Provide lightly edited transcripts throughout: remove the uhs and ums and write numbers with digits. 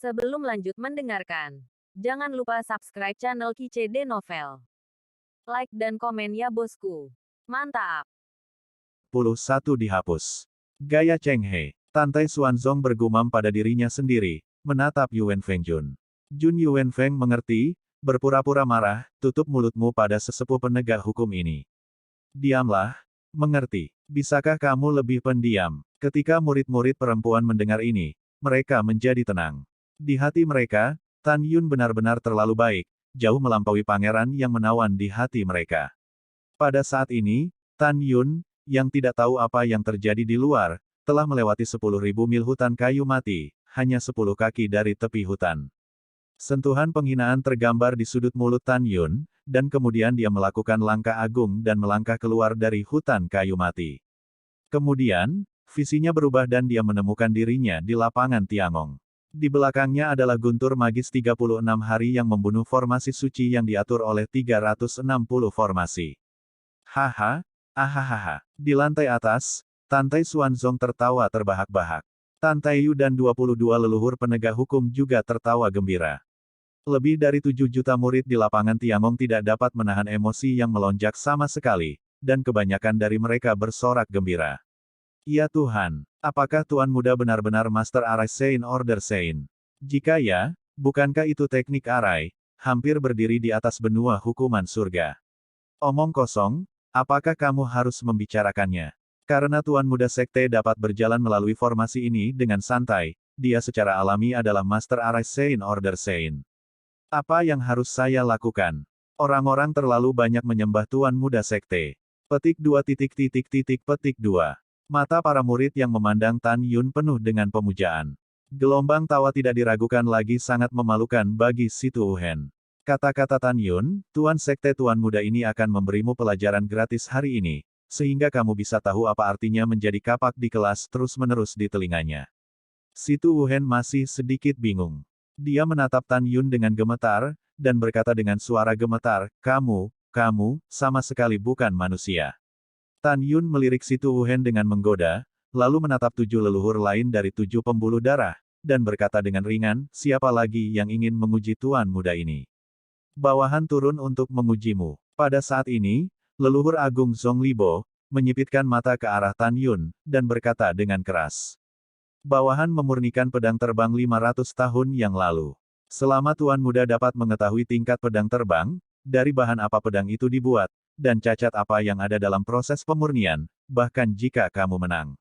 Sebelum lanjut mendengarkan, jangan lupa subscribe channel KCD Novel. Like dan komen ya bosku. Mantap. 1 dihapus. Gaya Cheng He. Tantai Xuanzong bergumam pada dirinya sendiri, menatap Yuan Fengjun. Jun Yuan Feng mengerti, berpura-pura marah, tutup mulutmu pada sesepuh penegak hukum ini. Diamlah, mengerti. Bisakah kamu lebih pendiam? Ketika murid-murid perempuan mendengar ini, mereka menjadi tenang. Di hati mereka, Tan Yun benar-benar terlalu baik, jauh melampaui pangeran yang menawan di hati mereka. Pada saat ini, Tan Yun, yang tidak tahu apa yang terjadi di luar, telah melewati 10.000 mil hutan kayu mati, hanya 10 kaki dari tepi hutan. Sentuhan penghinaan tergambar di sudut mulut Tan Yun, dan kemudian dia melakukan langkah agung dan melangkah keluar dari hutan kayu mati. Kemudian, visinya berubah dan dia menemukan dirinya di lapangan Tiangong. Di belakangnya adalah guntur magis 36 hari yang membunuh formasi suci yang diatur oleh 360 formasi. Haha, ahahaha. Di lantai atas, Tantai Xuanzong tertawa terbahak-bahak. Tantai Yu dan 22 leluhur penegak hukum juga tertawa gembira. Lebih dari 7 juta murid di lapangan Tiangong tidak dapat menahan emosi yang melonjak sama sekali, dan kebanyakan dari mereka bersorak gembira. Ya Tuhan, apakah Tuan Muda benar-benar Master Arai Sein Order Sein? Jika ya, bukankah itu teknik Arai, hampir berdiri di atas benua hukuman surga? Omong kosong, apakah kamu harus membicarakannya? Karena Tuan Muda Sekte dapat berjalan melalui formasi ini dengan santai, dia secara alami adalah Master Arai Sein Order Sein. Apa yang harus saya lakukan? Orang-orang terlalu banyak menyembah Tuan Muda Sekte. Petik 2 petik 2. Mata para murid yang memandang Tan Yun penuh dengan pemujaan. Gelombang tawa tidak diragukan lagi sangat memalukan bagi si Tuhen. Kata-kata Tan Yun, Tuan Sekte Tuan Muda ini akan memberimu pelajaran gratis hari ini, sehingga kamu bisa tahu apa artinya menjadi kapak di kelas terus-menerus di telinganya. Si Tuhen masih sedikit bingung. Dia menatap Tan Yun dengan gemetar, dan berkata dengan suara gemetar, kamu, sama sekali bukan manusia. Tan Yun melirik si Tuhen dengan menggoda, lalu menatap 7 leluhur lain dari 7 pembuluh darah, dan berkata dengan ringan, siapa lagi yang ingin menguji Tuan Muda ini? Bawahan turun untuk mengujimu. Pada saat ini, leluhur agung Zhong Libo, menyipitkan mata ke arah Tan Yun, dan berkata dengan keras. Bawahan memurnikan pedang terbang 500 tahun yang lalu. Selama Tuan Muda dapat mengetahui tingkat pedang terbang, dari bahan apa pedang itu dibuat, dan cacat apa yang ada dalam proses pemurnian, bahkan jika kamu menang.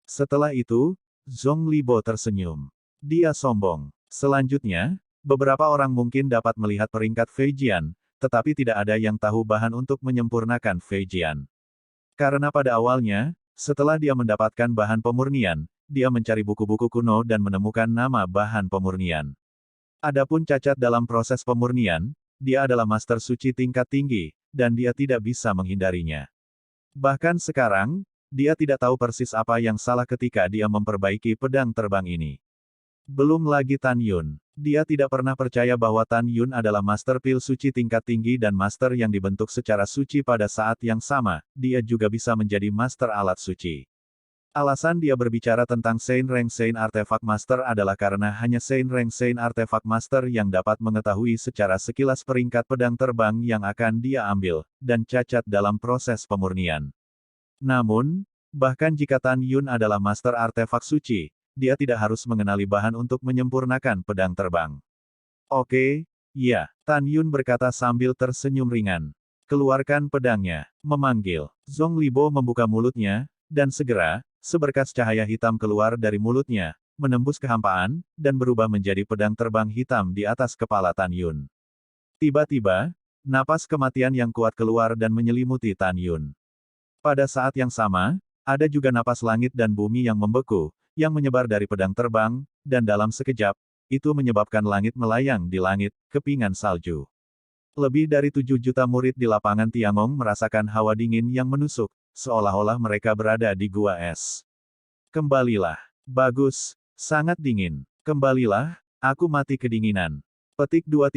Setelah itu, Zhong Libo tersenyum. Dia sombong. Selanjutnya, beberapa orang mungkin dapat melihat peringkat Feijian, tetapi tidak ada yang tahu bahan untuk menyempurnakan Feijian. Karena pada awalnya, setelah dia mendapatkan bahan pemurnian, dia mencari buku-buku kuno dan menemukan nama bahan pemurnian. Adapun cacat dalam proses pemurnian, dia adalah master suci tingkat tinggi, dan dia tidak bisa menghindarinya. Bahkan sekarang, dia tidak tahu persis apa yang salah ketika dia memperbaiki pedang terbang ini. Belum lagi Tan Yun. Dia tidak pernah percaya bahwa Tan Yun adalah master pil suci tingkat tinggi dan master yang dibentuk secara suci pada saat yang sama, dia juga bisa menjadi master alat suci. Alasan dia berbicara tentang Sein Reng Sein Artefak Master adalah karena hanya Sein Reng Sein Artefak Master yang dapat mengetahui secara sekilas peringkat pedang terbang yang akan dia ambil, dan cacat dalam proses pemurnian. Namun, bahkan jika Tan Yun adalah Master Artefak Suci, dia tidak harus mengenali bahan untuk menyempurnakan pedang terbang. Oke, ya, Tan Yun berkata sambil tersenyum ringan. Keluarkan pedangnya, memanggil. Zhong Libo membuka mulutnya, dan segera, seberkas cahaya hitam keluar dari mulutnya, menembus kehampaan, dan berubah menjadi pedang terbang hitam di atas kepala Tan Yun. Tiba-tiba, napas kematian yang kuat keluar dan menyelimuti Tan Yun. Pada saat yang sama, ada juga napas langit dan bumi yang membeku, yang menyebar dari pedang terbang, dan dalam sekejap, itu menyebabkan langit melayang di langit, kepingan salju. Lebih dari 7 juta murid di lapangan Tiangong merasakan hawa dingin yang menusuk, seolah-olah mereka berada di gua es. Kembalilah. Bagus. Sangat dingin. Kembalilah, aku mati kedinginan. Petik 2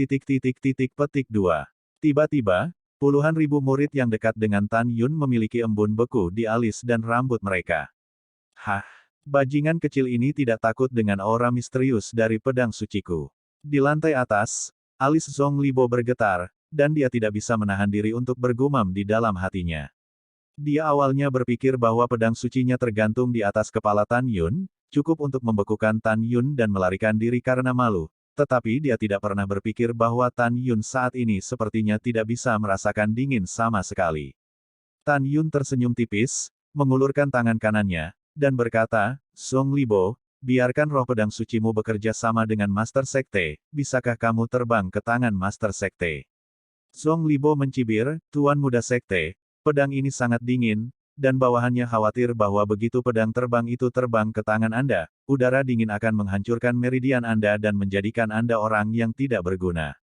petik 2. Tiba-tiba, puluhan ribu murid yang dekat dengan Tan Yun memiliki embun beku di alis dan rambut mereka. Hah? Bajingan kecil ini tidak takut dengan aura misterius dari pedang suciku. Di lantai atas, alis Zhong Libo bergetar, dan dia tidak bisa menahan diri untuk bergumam di dalam hatinya. Dia awalnya berpikir bahwa pedang sucinya tergantung di atas kepala Tan Yun, cukup untuk membekukan Tan Yun dan melarikan diri karena malu. Tetapi dia tidak pernah berpikir bahwa Tan Yun saat ini sepertinya tidak bisa merasakan dingin sama sekali. Tan Yun tersenyum tipis, mengulurkan tangan kanannya, dan berkata, Zhong Libo, biarkan roh pedang sucimu bekerja sama dengan Master Sekte, bisakah kamu terbang ke tangan Master Sekte? Zhong Libo mencibir, Tuan Muda Sekte, pedang ini sangat dingin, dan bawahannya khawatir bahwa begitu pedang terbang itu terbang ke tangan Anda, udara dingin akan menghancurkan meridian Anda dan menjadikan Anda orang yang tidak berguna.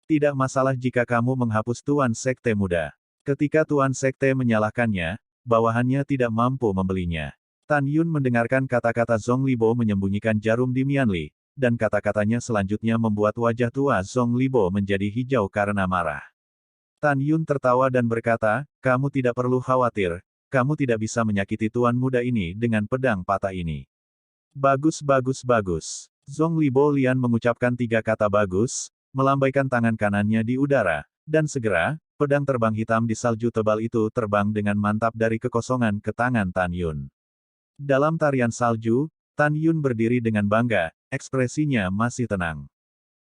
Tidak masalah jika kamu menghapus Tuan Sekte Muda. Ketika Tuan Sekte menyalahkannya, bawahannya tidak mampu membelinya. Tan Yun mendengarkan kata-kata Zhong Libo menyembunyikan jarum di Mianli, dan kata-katanya selanjutnya membuat wajah tua Zhong Libo menjadi hijau karena marah. Tan Yun tertawa dan berkata, kamu tidak perlu khawatir, kamu tidak bisa menyakiti tuan muda ini dengan pedang patah ini. Bagus bagus bagus. Zhong Libo Lian mengucapkan 3 kata bagus, melambaikan tangan kanannya di udara, dan segera, pedang terbang hitam di salju tebal itu terbang dengan mantap dari kekosongan ke tangan Tan Yun. Dalam tarian salju, Tan Yun berdiri dengan bangga, ekspresinya masih tenang.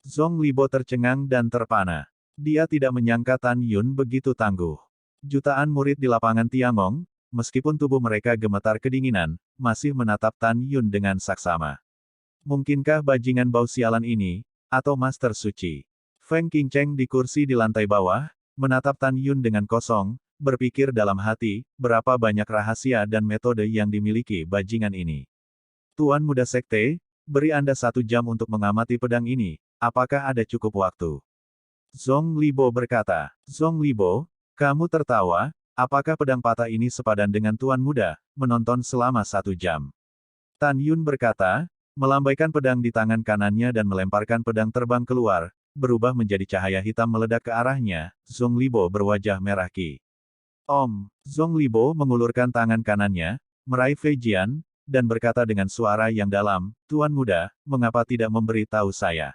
Zhong Libo tercengang dan terpana. Dia tidak menyangka Tan Yun begitu tangguh. Jutaan murid di lapangan Tiangong, meskipun tubuh mereka gemetar kedinginan, masih menatap Tan Yun dengan saksama. Mungkinkah bajingan bau sialan ini, atau Master Suci? Feng Qingcheng di kursi di lantai bawah, menatap Tan Yun dengan kosong, berpikir dalam hati, berapa banyak rahasia dan metode yang dimiliki bajingan ini. Tuan Muda Sekte, beri Anda 1 jam untuk mengamati pedang ini, apakah ada cukup waktu? Zhong Libo berkata, Zhong Libo, kamu tertawa, apakah pedang patah ini sepadan dengan Tuan Muda, menonton selama 1 jam? Tan Yun berkata, melambaikan pedang di tangan kanannya dan melemparkan pedang terbang keluar, berubah menjadi cahaya hitam meledak ke arahnya, Zhong Libo berwajah merah ki. Om, Zhong Libo mengulurkan tangan kanannya, meraih Fei Jian, dan berkata dengan suara yang dalam, Tuan Muda, mengapa tidak memberi tahu saya?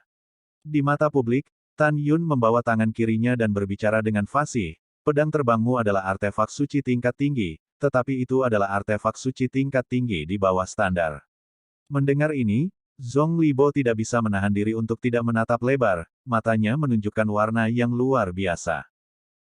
Di mata publik, Tan Yun membawa tangan kirinya dan berbicara dengan fasih, pedang terbangmu adalah artefak suci tingkat tinggi, tetapi itu adalah artefak suci tingkat tinggi di bawah standar. Mendengar ini, Zhong Libo tidak bisa menahan diri untuk tidak menatap lebar, matanya menunjukkan warna yang luar biasa.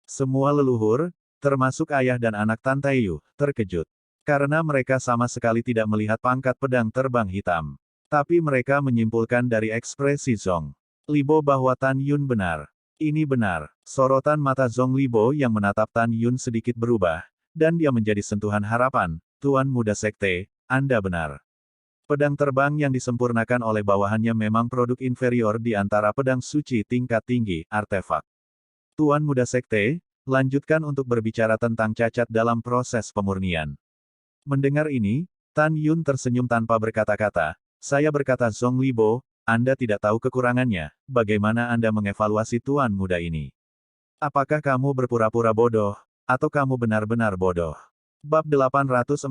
Semua leluhur, termasuk ayah dan anak Tan Taiyu, terkejut. Karena mereka sama sekali tidak melihat pangkat pedang terbang hitam. Tapi mereka menyimpulkan dari ekspresi Zhong Libo bahwa Tan Yun benar. Ini benar. Sorotan mata Zhong Libo yang menatap Tan Yun sedikit berubah, dan dia menjadi sentuhan harapan, Tuan Muda Sekte, Anda benar. Pedang terbang yang disempurnakan oleh bawahannya memang produk inferior di antara pedang suci tingkat tinggi, artefak. Tuan Muda Sekte, lanjutkan untuk berbicara tentang cacat dalam proses pemurnian. Mendengar ini, Tan Yun tersenyum tanpa berkata-kata. Saya berkata Zhong Libo, Anda tidak tahu kekurangannya, bagaimana Anda mengevaluasi Tuan Muda ini? Apakah kamu berpura-pura bodoh, atau kamu benar-benar bodoh? Bab 842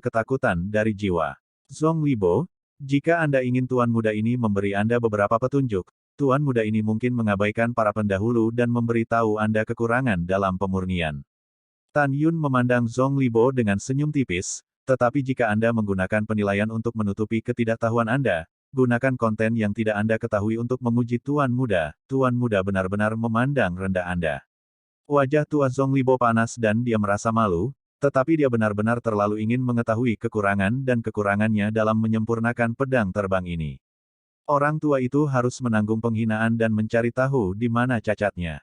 Ketakutan dari Jiwa. Zhong Libo, jika Anda ingin Tuan Muda ini memberi Anda beberapa petunjuk, Tuan Muda ini mungkin mengabaikan para pendahulu dan memberi tahu Anda kekurangan dalam pemurnian. Tan Yun memandang Zhong Libo dengan senyum tipis, tetapi jika Anda menggunakan penilaian untuk menutupi ketidaktahuan Anda, gunakan konten yang tidak Anda ketahui untuk menguji Tuan Muda benar-benar memandang rendah Anda. Wajah tua Zhong Libo panas dan dia merasa malu, tetapi dia benar-benar terlalu ingin mengetahui kekurangan dan kekurangannya dalam menyempurnakan pedang terbang ini. Orang tua itu harus menanggung penghinaan dan mencari tahu di mana cacatnya.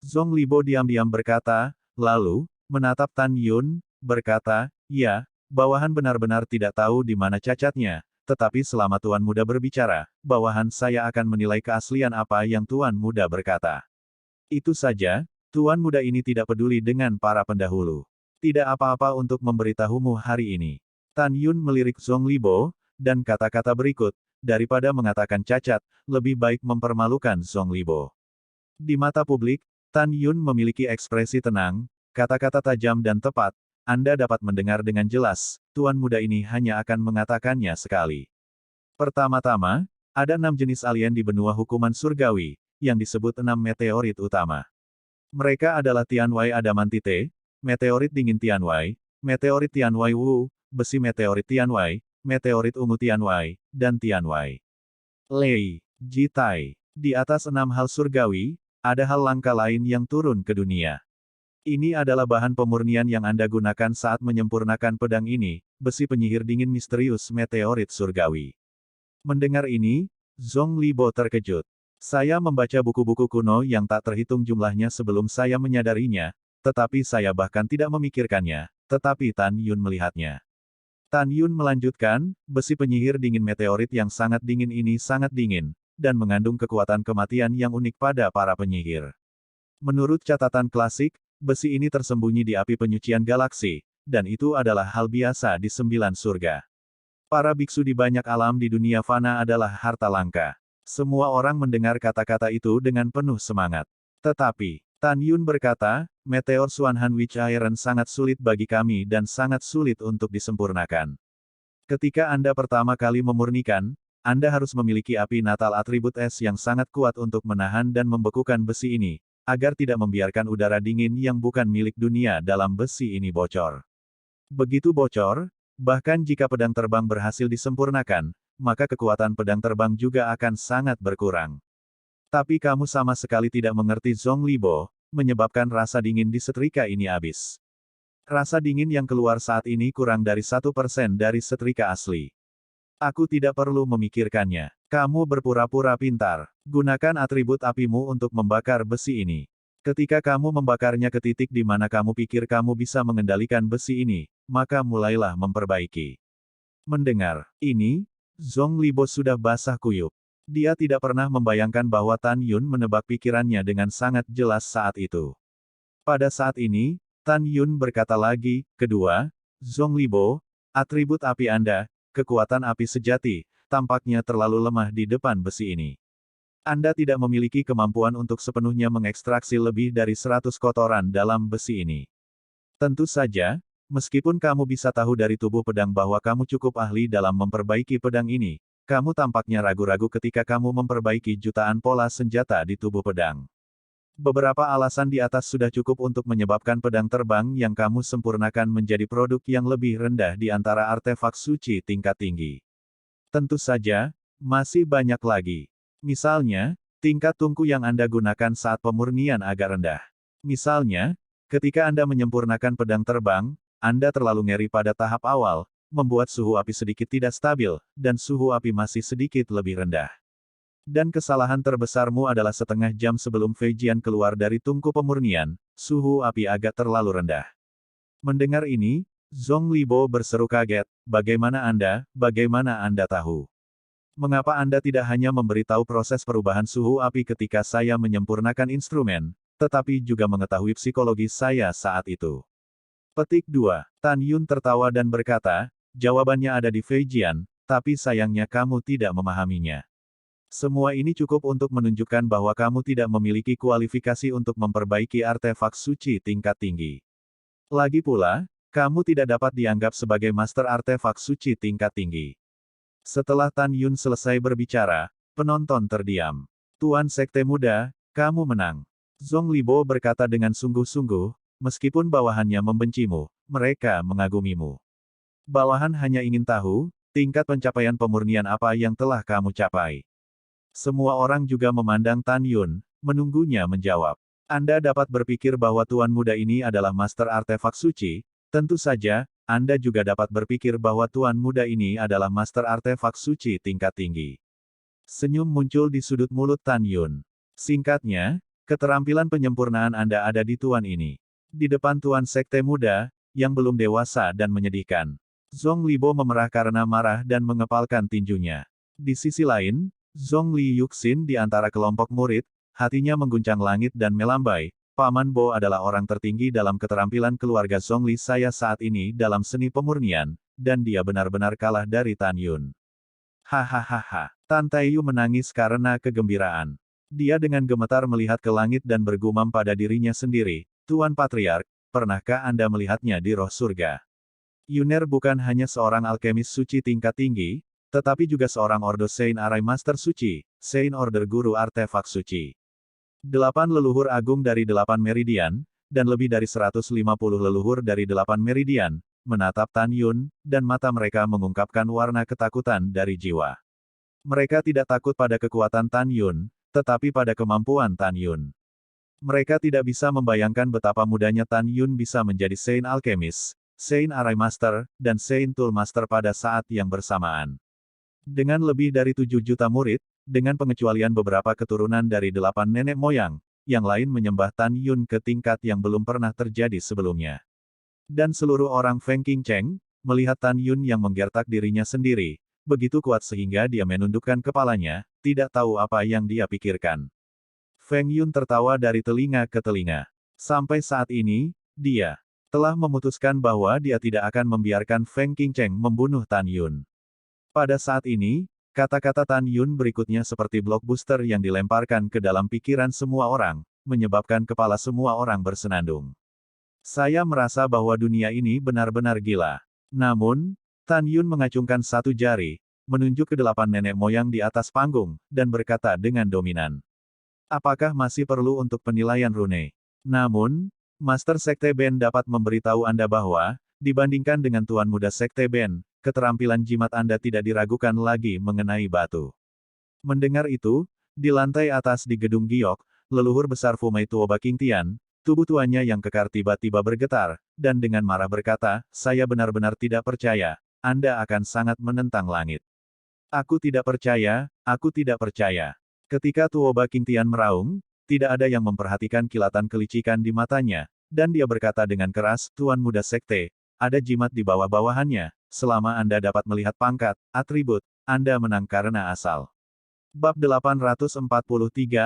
Zhong Libo diam-diam berkata, lalu, menatap Tan Yun, berkata, ya, bawahan benar-benar tidak tahu di mana cacatnya, tetapi selama Tuan Muda berbicara, bawahan saya akan menilai keaslian apa yang Tuan Muda berkata. Itu saja, Tuan Muda ini tidak peduli dengan para pendahulu. Tidak apa-apa untuk memberitahumu hari ini. Tan Yun melirik Zhong Libo, dan kata-kata berikut, daripada mengatakan cacat, lebih baik mempermalukan Zhong Libo. Di mata publik, Tan Yun memiliki ekspresi tenang, kata-kata tajam dan tepat, Anda dapat mendengar dengan jelas, tuan muda ini hanya akan mengatakannya sekali. Pertama-tama, ada 6 jenis alien di benua hukuman surgawi, yang disebut 6 meteorit utama. Mereka adalah Tianwai Adamantite, meteorit dingin Tianwai, meteorit Tianwai Wu, besi meteorit Tianwai, meteorit ungu Tianwai, dan Tianwai Lei, Jitai. Di atas 6 hal surgawi, ada hal langka lain yang turun ke dunia. Ini adalah bahan pemurnian yang Anda gunakan saat menyempurnakan pedang ini, besi penyihir dingin misterius meteorit surgawi. Mendengar ini, Zhong Libo terkejut. Saya membaca buku-buku kuno yang tak terhitung jumlahnya sebelum saya menyadarinya, tetapi saya bahkan tidak memikirkannya, tetapi Tan Yun melihatnya. Tan Yun melanjutkan, besi penyihir dingin meteorit yang sangat dingin ini sangat dingin, dan mengandung kekuatan kematian yang unik pada para penyihir. Menurut catatan klasik, besi ini tersembunyi di api penyucian galaksi, dan itu adalah hal biasa di 9 surga. Para biksu di banyak alam di dunia fana adalah harta langka. Semua orang mendengar kata-kata itu dengan penuh semangat. Tetapi, Tan Yun berkata, meteor Xuanhan Witch Iron sangat sulit bagi kami dan sangat sulit untuk disempurnakan. Ketika Anda pertama kali memurnikan, Anda harus memiliki api natal atribut es yang sangat kuat untuk menahan dan membekukan besi ini, agar tidak membiarkan udara dingin yang bukan milik dunia dalam besi ini bocor. Begitu bocor, bahkan jika pedang terbang berhasil disempurnakan, maka kekuatan pedang terbang juga akan sangat berkurang. Tapi kamu sama sekali tidak mengerti Zhong Libo, menyebabkan rasa dingin di setrika ini habis. Rasa dingin yang keluar saat ini kurang dari 1% dari setrika asli. Aku tidak perlu memikirkannya. Kamu berpura-pura pintar. Gunakan atribut apimu untuk membakar besi ini. Ketika kamu membakarnya ke titik di mana kamu pikir kamu bisa mengendalikan besi ini, maka mulailah memperbaiki. Mendengar ini, Zhong Libo sudah basah kuyup. Dia tidak pernah membayangkan bahwa Tan Yun menebak pikirannya dengan sangat jelas saat itu. Pada saat ini, Tan Yun berkata lagi, kedua, Zhong Libo, atribut api Anda, kekuatan api sejati, tampaknya terlalu lemah di depan besi ini. Anda tidak memiliki kemampuan untuk sepenuhnya mengekstraksi lebih dari 100 kotoran dalam besi ini. Tentu saja, meskipun kamu bisa tahu dari tubuh pedang bahwa kamu cukup ahli dalam memperbaiki pedang ini, kamu tampaknya ragu-ragu ketika kamu memperbaiki jutaan pola senjata di tubuh pedang. Beberapa alasan di atas sudah cukup untuk menyebabkan pedang terbang yang kamu sempurnakan menjadi produk yang lebih rendah di antara artefak suci tingkat tinggi. Tentu saja, masih banyak lagi. Misalnya, tingkat tungku yang Anda gunakan saat pemurnian agak rendah. Misalnya, ketika Anda menyempurnakan pedang terbang, Anda terlalu ngeri pada tahap awal, membuat suhu api sedikit tidak stabil, dan suhu api masih sedikit lebih rendah. Dan kesalahan terbesarmu adalah setengah jam sebelum Feijian keluar dari tungku pemurnian, suhu api agak terlalu rendah. Mendengar ini, Zhong Libo berseru kaget, bagaimana Anda tahu? Mengapa Anda tidak hanya memberitahu proses perubahan suhu api ketika saya menyempurnakan instrumen, tetapi juga mengetahui psikologi saya saat itu? Petik 2. Tan Yun tertawa dan berkata, jawabannya ada di Feijian, tapi sayangnya kamu tidak memahaminya. Semua ini cukup untuk menunjukkan bahwa kamu tidak memiliki kualifikasi untuk memperbaiki artefak suci tingkat tinggi. Lagi pula, kamu tidak dapat dianggap sebagai master artefak suci tingkat tinggi. Setelah Tan Yun selesai berbicara, penonton terdiam. Tuan Sekte Muda, kamu menang. Zhong Libo berkata dengan sungguh-sungguh, meskipun bawahannya membencimu, mereka mengagumimu. Bawahan hanya ingin tahu, tingkat pencapaian pemurnian apa yang telah kamu capai. Semua orang juga memandang Tan Yun, menunggunya menjawab. Anda dapat berpikir bahwa tuan muda ini adalah master artefak suci, tentu saja, Anda juga dapat berpikir bahwa tuan muda ini adalah master artefak suci tingkat tinggi. Senyum muncul di sudut mulut Tan Yun. Singkatnya, keterampilan penyempurnaan Anda ada di tuan ini. Di depan tuan sekte muda, yang belum dewasa dan menyedihkan. Zhong Libo memerah karena marah dan mengepalkan tinjunya. Di sisi lain, Zhong Li Yuxin di antara kelompok murid, hatinya mengguncang langit dan melambai, Paman Bo adalah orang tertinggi dalam keterampilan keluarga Zhong Li saya saat ini dalam seni pemurnian, dan dia benar-benar kalah dari Tan Yun. Hahaha. Tan Taiyu menangis karena kegembiraan. Dia dengan gemetar melihat ke langit dan bergumam pada dirinya sendiri, Tuan Patriark, pernahkah Anda melihatnya di roh surga? Yuner bukan hanya seorang alkemis suci tingkat tinggi, tetapi juga seorang Ordo Saint Arai Master Suci, Saint Order Guru Artefak Suci. 8 leluhur agung dari 8 meridian, dan lebih dari 150 leluhur dari 8 meridian, menatap Tan Yun, dan mata mereka mengungkapkan warna ketakutan dari jiwa. Mereka tidak takut pada kekuatan Tan Yun, tetapi pada kemampuan Tan Yun. Mereka tidak bisa membayangkan betapa mudahnya Tan Yun bisa menjadi Saint Alchemist, Saint Arai Master, dan Saint Tool Master pada saat yang bersamaan. Dengan lebih dari 7 juta murid, dengan pengecualian beberapa keturunan dari 8 nenek moyang, yang lain menyembah Tan Yun ke tingkat yang belum pernah terjadi sebelumnya. Dan seluruh orang Feng Qingcheng, melihat Tan Yun yang menggertak dirinya sendiri, begitu kuat sehingga dia menundukkan kepalanya, tidak tahu apa yang dia pikirkan. Feng Yun tertawa dari telinga ke telinga. Sampai saat ini, dia telah memutuskan bahwa dia tidak akan membiarkan Feng Qingcheng membunuh Tan Yun. Pada saat ini, kata-kata Tan Yun berikutnya seperti blockbuster yang dilemparkan ke dalam pikiran semua orang, menyebabkan kepala semua orang bersenandung. Saya merasa bahwa dunia ini benar-benar gila. Namun, Tan Yun mengacungkan satu jari, menunjuk ke 8 nenek moyang di atas panggung, dan berkata dengan dominan. Apakah masih perlu untuk penilaian rune? Namun, Master Sekte Ben dapat memberitahu Anda bahwa, dibandingkan dengan Tuan Muda Sekte Ben, keterampilan jimat Anda tidak diragukan lagi mengenai batu. Mendengar itu, di lantai atas di gedung Giok, leluhur besar Fumei Tuoba Qingtian, tubuh tuanya yang kekar tiba-tiba bergetar, dan dengan marah berkata, saya benar-benar tidak percaya, Anda akan sangat menentang langit. Aku tidak percaya, aku tidak percaya. Ketika Tuoba Qingtian meraung, tidak ada yang memperhatikan kilatan kelicikan di matanya, dan dia berkata dengan keras, Tuan Muda Sekte, ada jimat di bawah-bawahannya, selama Anda dapat melihat pangkat, atribut, Anda menang karena asal. Bab 843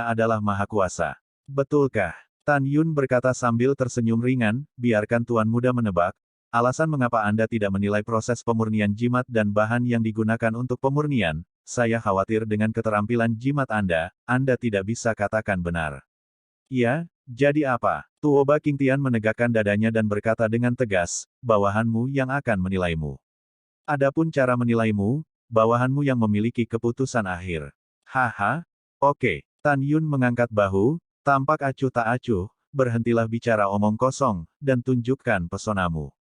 adalah Maha Kuasa. Betulkah? Tan Yun berkata sambil tersenyum ringan, biarkan Tuan Muda menebak, alasan mengapa Anda tidak menilai proses pemurnian jimat dan bahan yang digunakan untuk pemurnian, saya khawatir dengan keterampilan jimat Anda tidak bisa katakan benar. Ya, jadi apa? Tuoba Qingtian menegakkan dadanya dan berkata dengan tegas, bawahanmu yang akan menilaimu. Adapun cara menilaimu, bawahanmu yang memiliki keputusan akhir. Haha, oke. Tan Yun mengangkat bahu, tampak acuh tak acuh, berhentilah bicara omong kosong, dan tunjukkan pesonamu.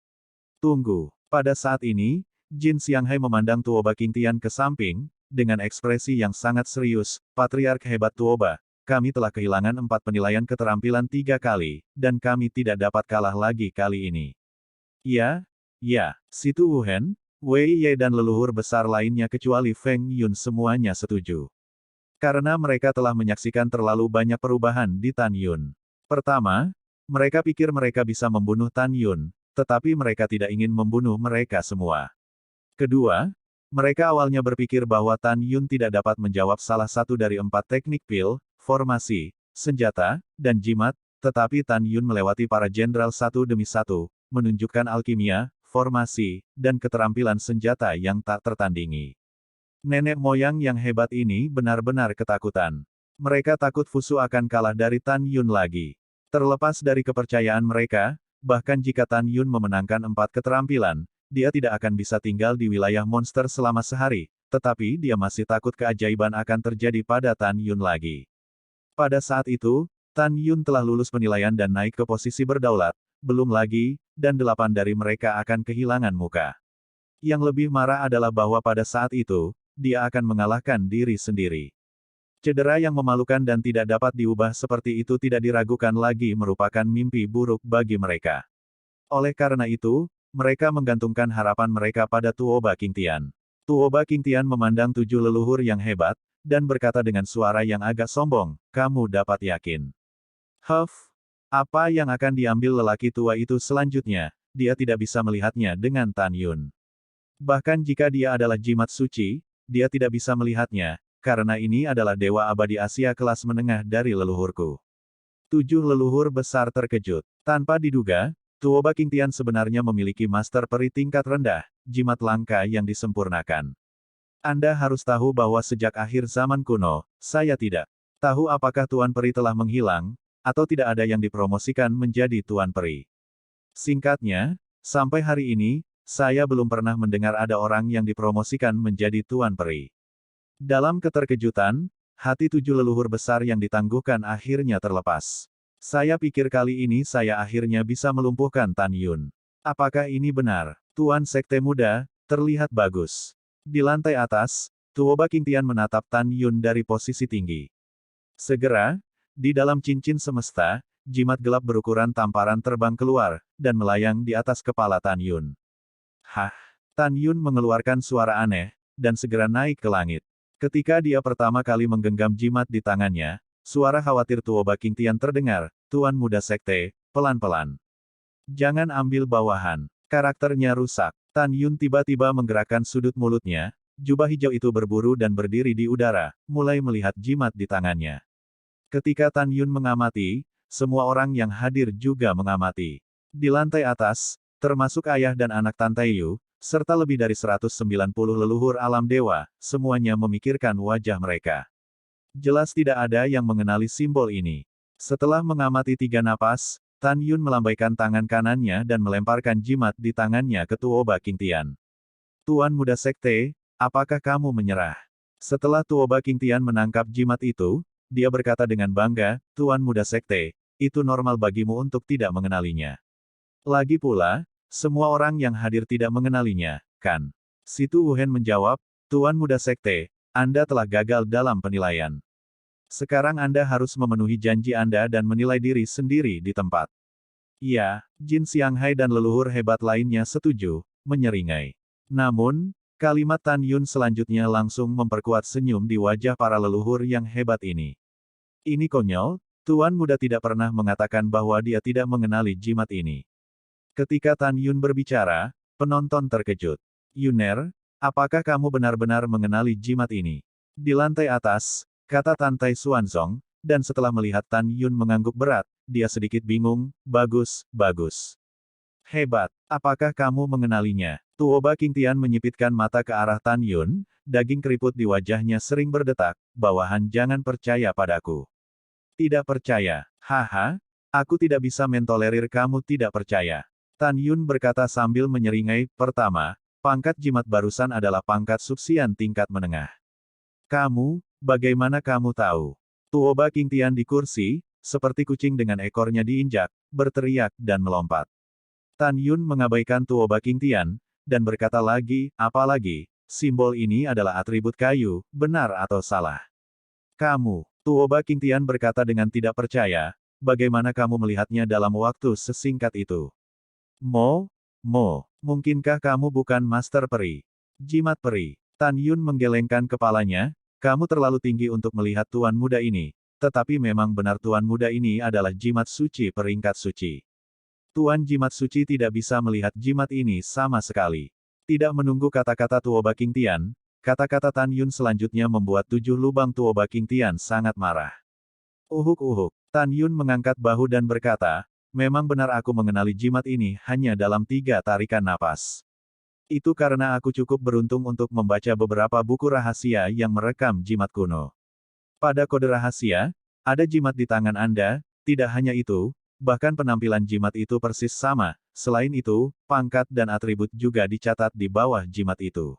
Tunggu. Pada saat ini, Jin Xianghai memandang Tuoba Qingtian ke samping, dengan ekspresi yang sangat serius, Patriark hebat Tuoba, kami telah kehilangan 4 penilaian keterampilan 3 kali, dan kami tidak dapat kalah lagi kali ini. Ya, Situ Wuhen, Wei Ye dan leluhur besar lainnya kecuali Feng Yun semuanya setuju. Karena mereka telah menyaksikan terlalu banyak perubahan di Tan Yun. Pertama, mereka pikir mereka bisa membunuh Tan Yun, tetapi mereka tidak ingin membunuh mereka semua. Kedua, mereka awalnya berpikir bahwa Tan Yun tidak dapat menjawab salah satu dari 4 teknik pil, formasi, senjata, dan jimat, tetapi Tan Yun melewati para jenderal satu demi satu, menunjukkan alkimia, formasi, dan keterampilan senjata yang tak tertandingi. Nenek moyang yang hebat ini benar-benar ketakutan. Mereka takut Fusu akan kalah dari Tan Yun lagi. Terlepas dari kepercayaan mereka, bahkan jika Tan Yun memenangkan 4 keterampilan, dia tidak akan bisa tinggal di wilayah monster selama sehari, tetapi dia masih takut keajaiban akan terjadi pada Tan Yun lagi. Pada saat itu, Tan Yun telah lulus penilaian dan naik ke posisi berdaulat, belum lagi, dan 8 dari mereka akan kehilangan muka. Yang lebih marah adalah bahwa pada saat itu, dia akan mengalahkan diri sendiri. Cedera yang memalukan dan tidak dapat diubah seperti itu tidak diragukan lagi merupakan mimpi buruk bagi mereka. Oleh karena itu, mereka menggantungkan harapan mereka pada Tuoba Qingtian. Tuoba Qingtian memandang 7 leluhur yang hebat, dan berkata dengan suara yang agak sombong, kamu dapat yakin. Huff, apa yang akan diambil lelaki tua itu selanjutnya, dia tidak bisa melihatnya dengan Tan Yun. Bahkan jika dia adalah jimat suci, dia tidak bisa melihatnya, karena ini adalah dewa abadi Asia kelas menengah dari leluhurku. 7 leluhur besar terkejut. Tanpa diduga, Tuoba Qingtian sebenarnya memiliki master peri tingkat rendah, jimat langka yang disempurnakan. Anda harus tahu bahwa sejak akhir zaman kuno, saya tidak tahu apakah Tuan Peri telah menghilang, atau tidak ada yang dipromosikan menjadi Tuan Peri. Singkatnya, sampai hari ini, saya belum pernah mendengar ada orang yang dipromosikan menjadi Tuan Peri. Dalam keterkejutan, hati 7 leluhur besar yang ditangguhkan akhirnya terlepas. Saya pikir kali ini saya akhirnya bisa melumpuhkan Tan Yun. Apakah ini benar? Tuan Sekte Muda, terlihat bagus. Di lantai atas, Tuoba Qingtian menatap Tan Yun dari posisi tinggi. Segera, di dalam cincin semesta, jimat gelap berukuran tamparan terbang keluar, dan melayang di atas kepala Tan Yun. Hah! Tan Yun mengeluarkan suara aneh, dan segera naik ke langit. Ketika dia pertama kali menggenggam jimat di tangannya, suara khawatir Tuoba Qingtian terdengar, Tuan Muda Sekte, pelan-pelan. Jangan ambil bawahan. Karakternya rusak. Tan Yun tiba-tiba menggerakkan sudut mulutnya, jubah hijau itu berburu dan berdiri di udara, mulai melihat jimat di tangannya. Ketika Tan Yun mengamati, semua orang yang hadir juga mengamati. Di lantai atas, termasuk ayah dan anak Tan Taiyu, serta lebih dari 190 leluhur alam dewa, semuanya memikirkan wajah mereka. Jelas tidak ada yang mengenali simbol ini. Setelah mengamati 3 napas, Tan Yun melambaikan tangan kanannya dan melemparkan jimat di tangannya ke Tuoba Qingtian. Tuan Muda Sekte, apakah kamu menyerah? Setelah Tuoba Qingtian menangkap jimat itu, dia berkata dengan bangga, Tuan Muda Sekte, itu normal bagimu untuk tidak mengenalinya. Lagi pula, semua orang yang hadir tidak mengenalinya, kan? Si Tu Wuhen menjawab, Tuan Muda Sekte, Anda telah gagal dalam penilaian. Sekarang Anda harus memenuhi janji Anda dan menilai diri sendiri di tempat. Iya, Jin Xianghai dan leluhur hebat lainnya setuju, menyeringai. Namun, kalimat Tan Yun selanjutnya langsung memperkuat senyum di wajah para leluhur yang hebat ini. Ini konyol, Tuan Muda tidak pernah mengatakan bahwa dia tidak mengenali jimat ini. Ketika Tan Yun berbicara, penonton terkejut. Yuner, apakah kamu benar-benar mengenali jimat ini? Di lantai atas, kata Tan Tai Xuanzong, dan setelah melihat Tan Yun mengangguk berat, dia sedikit bingung, bagus, bagus. Hebat, apakah kamu mengenalinya? Tuoba Qingtian menyipitkan mata ke arah Tan Yun, daging keriput di wajahnya sering berdetak, bawahan jangan percaya padaku. Tidak percaya, haha, aku tidak bisa mentolerir kamu tidak percaya. Tan Yun berkata sambil menyeringai, pertama, pangkat jimat barusan adalah pangkat subsian tingkat menengah. Kamu, bagaimana kamu tahu? Tuoba Qingtian di kursi, seperti kucing dengan ekornya diinjak, berteriak dan melompat. Tan Yun mengabaikan Tuoba Qingtian, dan berkata lagi, apalagi, simbol ini adalah atribut kayu, benar atau salah? Kamu, Tuoba Qingtian berkata dengan tidak percaya, bagaimana kamu melihatnya dalam waktu sesingkat itu? Mungkinkah kamu bukan Master Peri? Jimat Peri. Tan Yun menggelengkan kepalanya, kamu terlalu tinggi untuk melihat Tuan Muda ini, tetapi memang benar Tuan Muda ini adalah jimat suci peringkat suci. Tuan Jimat Suci tidak bisa melihat jimat ini sama sekali. Tidak menunggu kata-kata Tuoba Qingtian, kata-kata Tan Yun selanjutnya membuat 7 lubang Tuoba Qingtian sangat marah. Uhuk-uhuk, Tan Yun mengangkat bahu dan berkata, memang benar aku mengenali jimat ini hanya dalam 3 tarikan napas. Itu karena aku cukup beruntung untuk membaca beberapa buku rahasia yang merekam jimat kuno. Pada kode rahasia, ada jimat di tangan Anda, tidak hanya itu, bahkan penampilan jimat itu persis sama, selain itu, pangkat dan atribut juga dicatat di bawah jimat itu.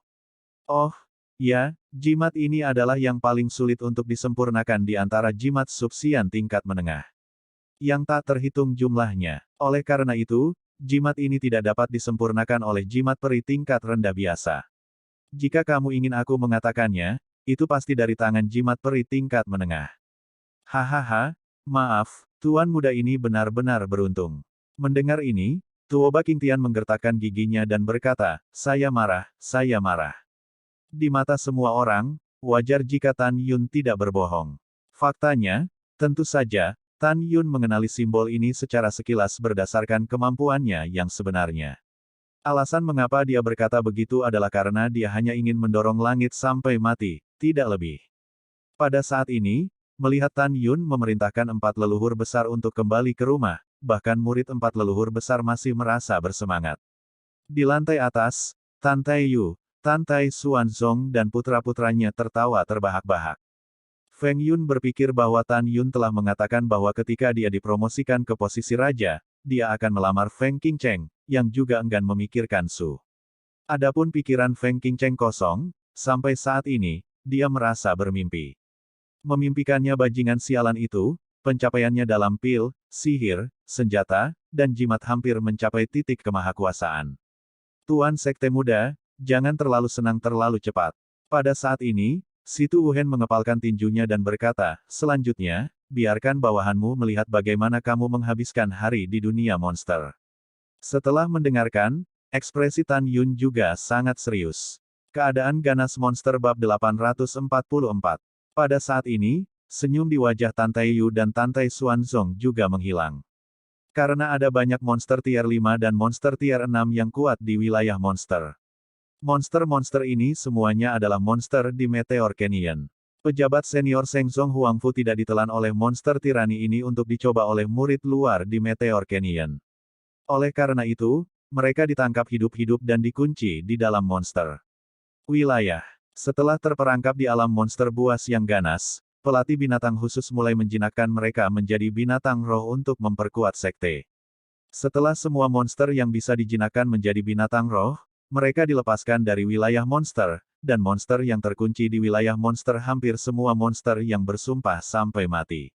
Oh, ya, jimat ini adalah yang paling sulit untuk disempurnakan di antara jimat subsian tingkat menengah. Yang tak terhitung jumlahnya. Oleh karena itu, jimat ini tidak dapat disempurnakan oleh jimat peri tingkat rendah biasa. Jika kamu ingin aku mengatakannya, itu pasti dari tangan jimat peri tingkat menengah. Hahaha, maaf, Tuan Muda ini benar-benar beruntung. Mendengar ini, Tuoba Qingtian menggertakkan giginya dan berkata, saya marah, saya marah. Di mata semua orang, wajar jika Tan Yun tidak berbohong. Faktanya, tentu saja, Tan Yun mengenali simbol ini secara sekilas berdasarkan kemampuannya yang sebenarnya. Alasan mengapa dia berkata begitu adalah karena dia hanya ingin mendorong langit sampai mati, tidak lebih. Pada saat ini, melihat Tan Yun memerintahkan 4 leluhur besar untuk kembali ke rumah, bahkan murid 4 leluhur besar masih merasa bersemangat. Di lantai atas, Tan Taiyu, Tan Tai Xuanzong dan putra-putranya tertawa terbahak-bahak. Feng Yun berpikir bahwa Tan Yun telah mengatakan bahwa ketika dia dipromosikan ke posisi raja, dia akan melamar Feng Qingcheng, yang juga enggan memikirkan Su. Adapun pikiran Feng Qingcheng kosong, sampai saat ini, dia merasa bermimpi. Memimpikannya bajingan sialan itu, pencapaiannya dalam pil, sihir, senjata, dan jimat hampir mencapai titik kemahakuasaan. Tuan Sekte Muda, jangan terlalu senang terlalu cepat. Pada saat ini, Situ Wuhen mengepalkan tinjunya dan berkata, selanjutnya, biarkan bawahanmu melihat bagaimana kamu menghabiskan hari di dunia monster. Setelah mendengarkan, ekspresi Tan Yun juga sangat serius. Keadaan ganas monster bab 844. Pada saat ini, senyum di wajah Tan Taiyu dan Tan Tai Xuanzong juga menghilang. Karena ada banyak monster tier 5 dan monster tier 6 yang kuat di wilayah monster. Monster-monster ini semuanya adalah monster di Meteor Canyon. Pejabat senior Seng Zong Huangfu tidak ditelan oleh monster tirani ini untuk dicoba oleh murid luar di Meteor Canyon. Oleh karena itu, mereka ditangkap hidup-hidup dan dikunci di dalam monster wilayah. Setelah terperangkap di alam monster buas yang ganas, pelatih binatang khusus mulai menjinakkan mereka menjadi binatang roh untuk memperkuat sekte. Setelah semua monster yang bisa dijinakkan menjadi binatang roh, mereka dilepaskan dari wilayah monster, dan monster yang terkunci di wilayah monster hampir semua monster yang bersumpah sampai mati.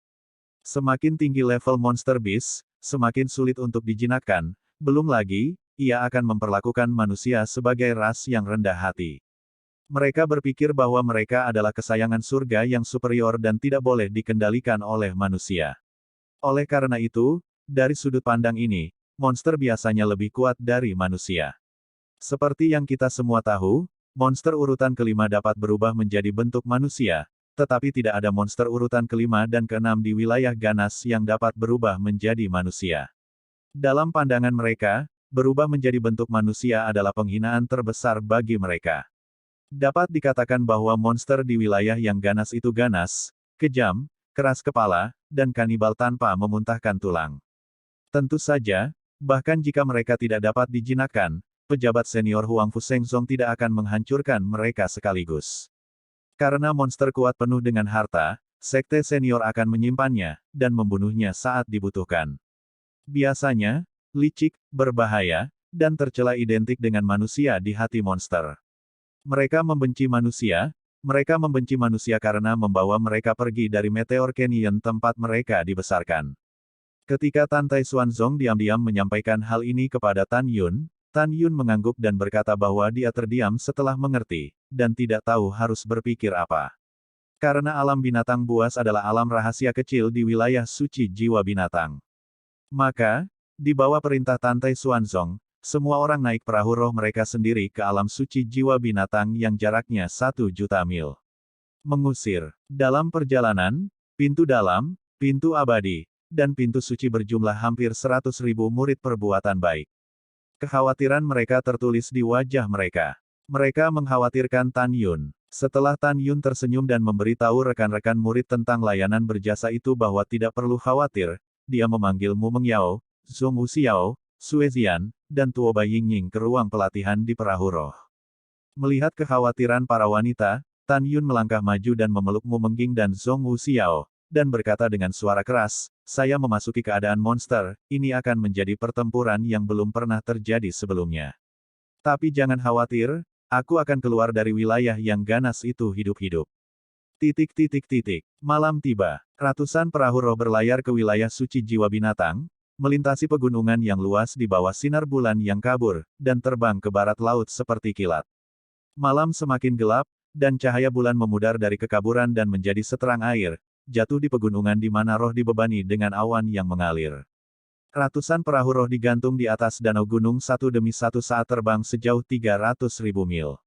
Semakin tinggi level monster beast, semakin sulit untuk dijinakkan, belum lagi, ia akan memperlakukan manusia sebagai ras yang rendah hati. Mereka berpikir bahwa mereka adalah kesayangan surga yang superior dan tidak boleh dikendalikan oleh manusia. Oleh karena itu, dari sudut pandang ini, monster biasanya lebih kuat dari manusia. Seperti yang kita semua tahu, monster urutan kelima dapat berubah menjadi bentuk manusia, tetapi tidak ada monster urutan kelima dan keenam di wilayah ganas yang dapat berubah menjadi manusia. Dalam pandangan mereka, berubah menjadi bentuk manusia adalah penghinaan terbesar bagi mereka. Dapat dikatakan bahwa monster di wilayah yang ganas itu ganas, kejam, keras kepala, dan kanibal tanpa memuntahkan tulang. Tentu saja, bahkan jika mereka tidak dapat dijinakkan, pejabat senior Huangfu Seng Zong tidak akan menghancurkan mereka sekaligus. Karena monster kuat penuh dengan harta, sekte senior akan menyimpannya, dan membunuhnya saat dibutuhkan. Biasanya, licik, berbahaya, dan tercela identik dengan manusia di hati monster. Mereka membenci manusia karena membawa mereka pergi dari Meteor Canyon tempat mereka dibesarkan. Ketika Tan Tai Xuanzong diam-diam menyampaikan hal ini kepada Tan Yun mengangguk dan berkata bahwa dia terdiam setelah mengerti, dan tidak tahu harus berpikir apa. Karena alam binatang buas adalah alam rahasia kecil di wilayah suci jiwa binatang. Maka, di bawah perintah Tan Tai Xuanzong, semua orang naik perahu roh mereka sendiri ke alam suci jiwa binatang yang jaraknya 1.000.000 mil. Mengusir. Dalam perjalanan, pintu dalam, pintu abadi, dan pintu suci berjumlah hampir 100.000 murid perbuatan baik. Kekhawatiran mereka tertulis di wajah mereka. Mereka mengkhawatirkan Tan Yun. Setelah Tan Yun tersenyum dan memberitahu rekan-rekan murid tentang layanan berjasa itu bahwa tidak perlu khawatir, dia memanggil Mu Mengyao, Zhong Wuxiao, Sue Zian, dan Tuo Bai Yingying ke ruang pelatihan di perahu roh. Melihat kekhawatiran para wanita, Tan Yun melangkah maju dan memeluk Mu Mengying dan Zhong Wuxiao, dan berkata dengan suara keras, saya memasuki keadaan monster, ini akan menjadi pertempuran yang belum pernah terjadi sebelumnya. Tapi jangan khawatir, aku akan keluar dari wilayah yang ganas itu hidup-hidup. Malam tiba. Ratusan perahu roh berlayar ke wilayah suci jiwa binatang, melintasi pegunungan yang luas di bawah sinar bulan yang kabur, dan terbang ke barat laut seperti kilat. Malam semakin gelap, dan cahaya bulan memudar dari kekaburan dan menjadi seterang air, jatuh di pegunungan di mana roh dibebani dengan awan yang mengalir. Ratusan perahu roh digantung di atas danau gunung satu demi satu saat terbang sejauh 300.000 mil.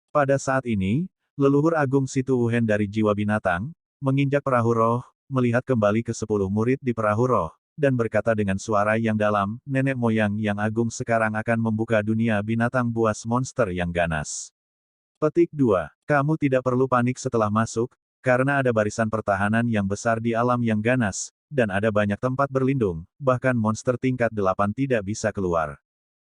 Pada saat ini, leluhur agung Situ Wuhen dari jiwa binatang, menginjak perahu roh, melihat kembali ke 10 murid di perahu roh, dan berkata dengan suara yang dalam, nenek moyang yang agung sekarang akan membuka dunia binatang buas monster yang ganas. Petik 2. Kamu tidak perlu panik setelah masuk, karena ada barisan pertahanan yang besar di alam yang ganas, dan ada banyak tempat berlindung, bahkan monster tingkat 8 tidak bisa keluar.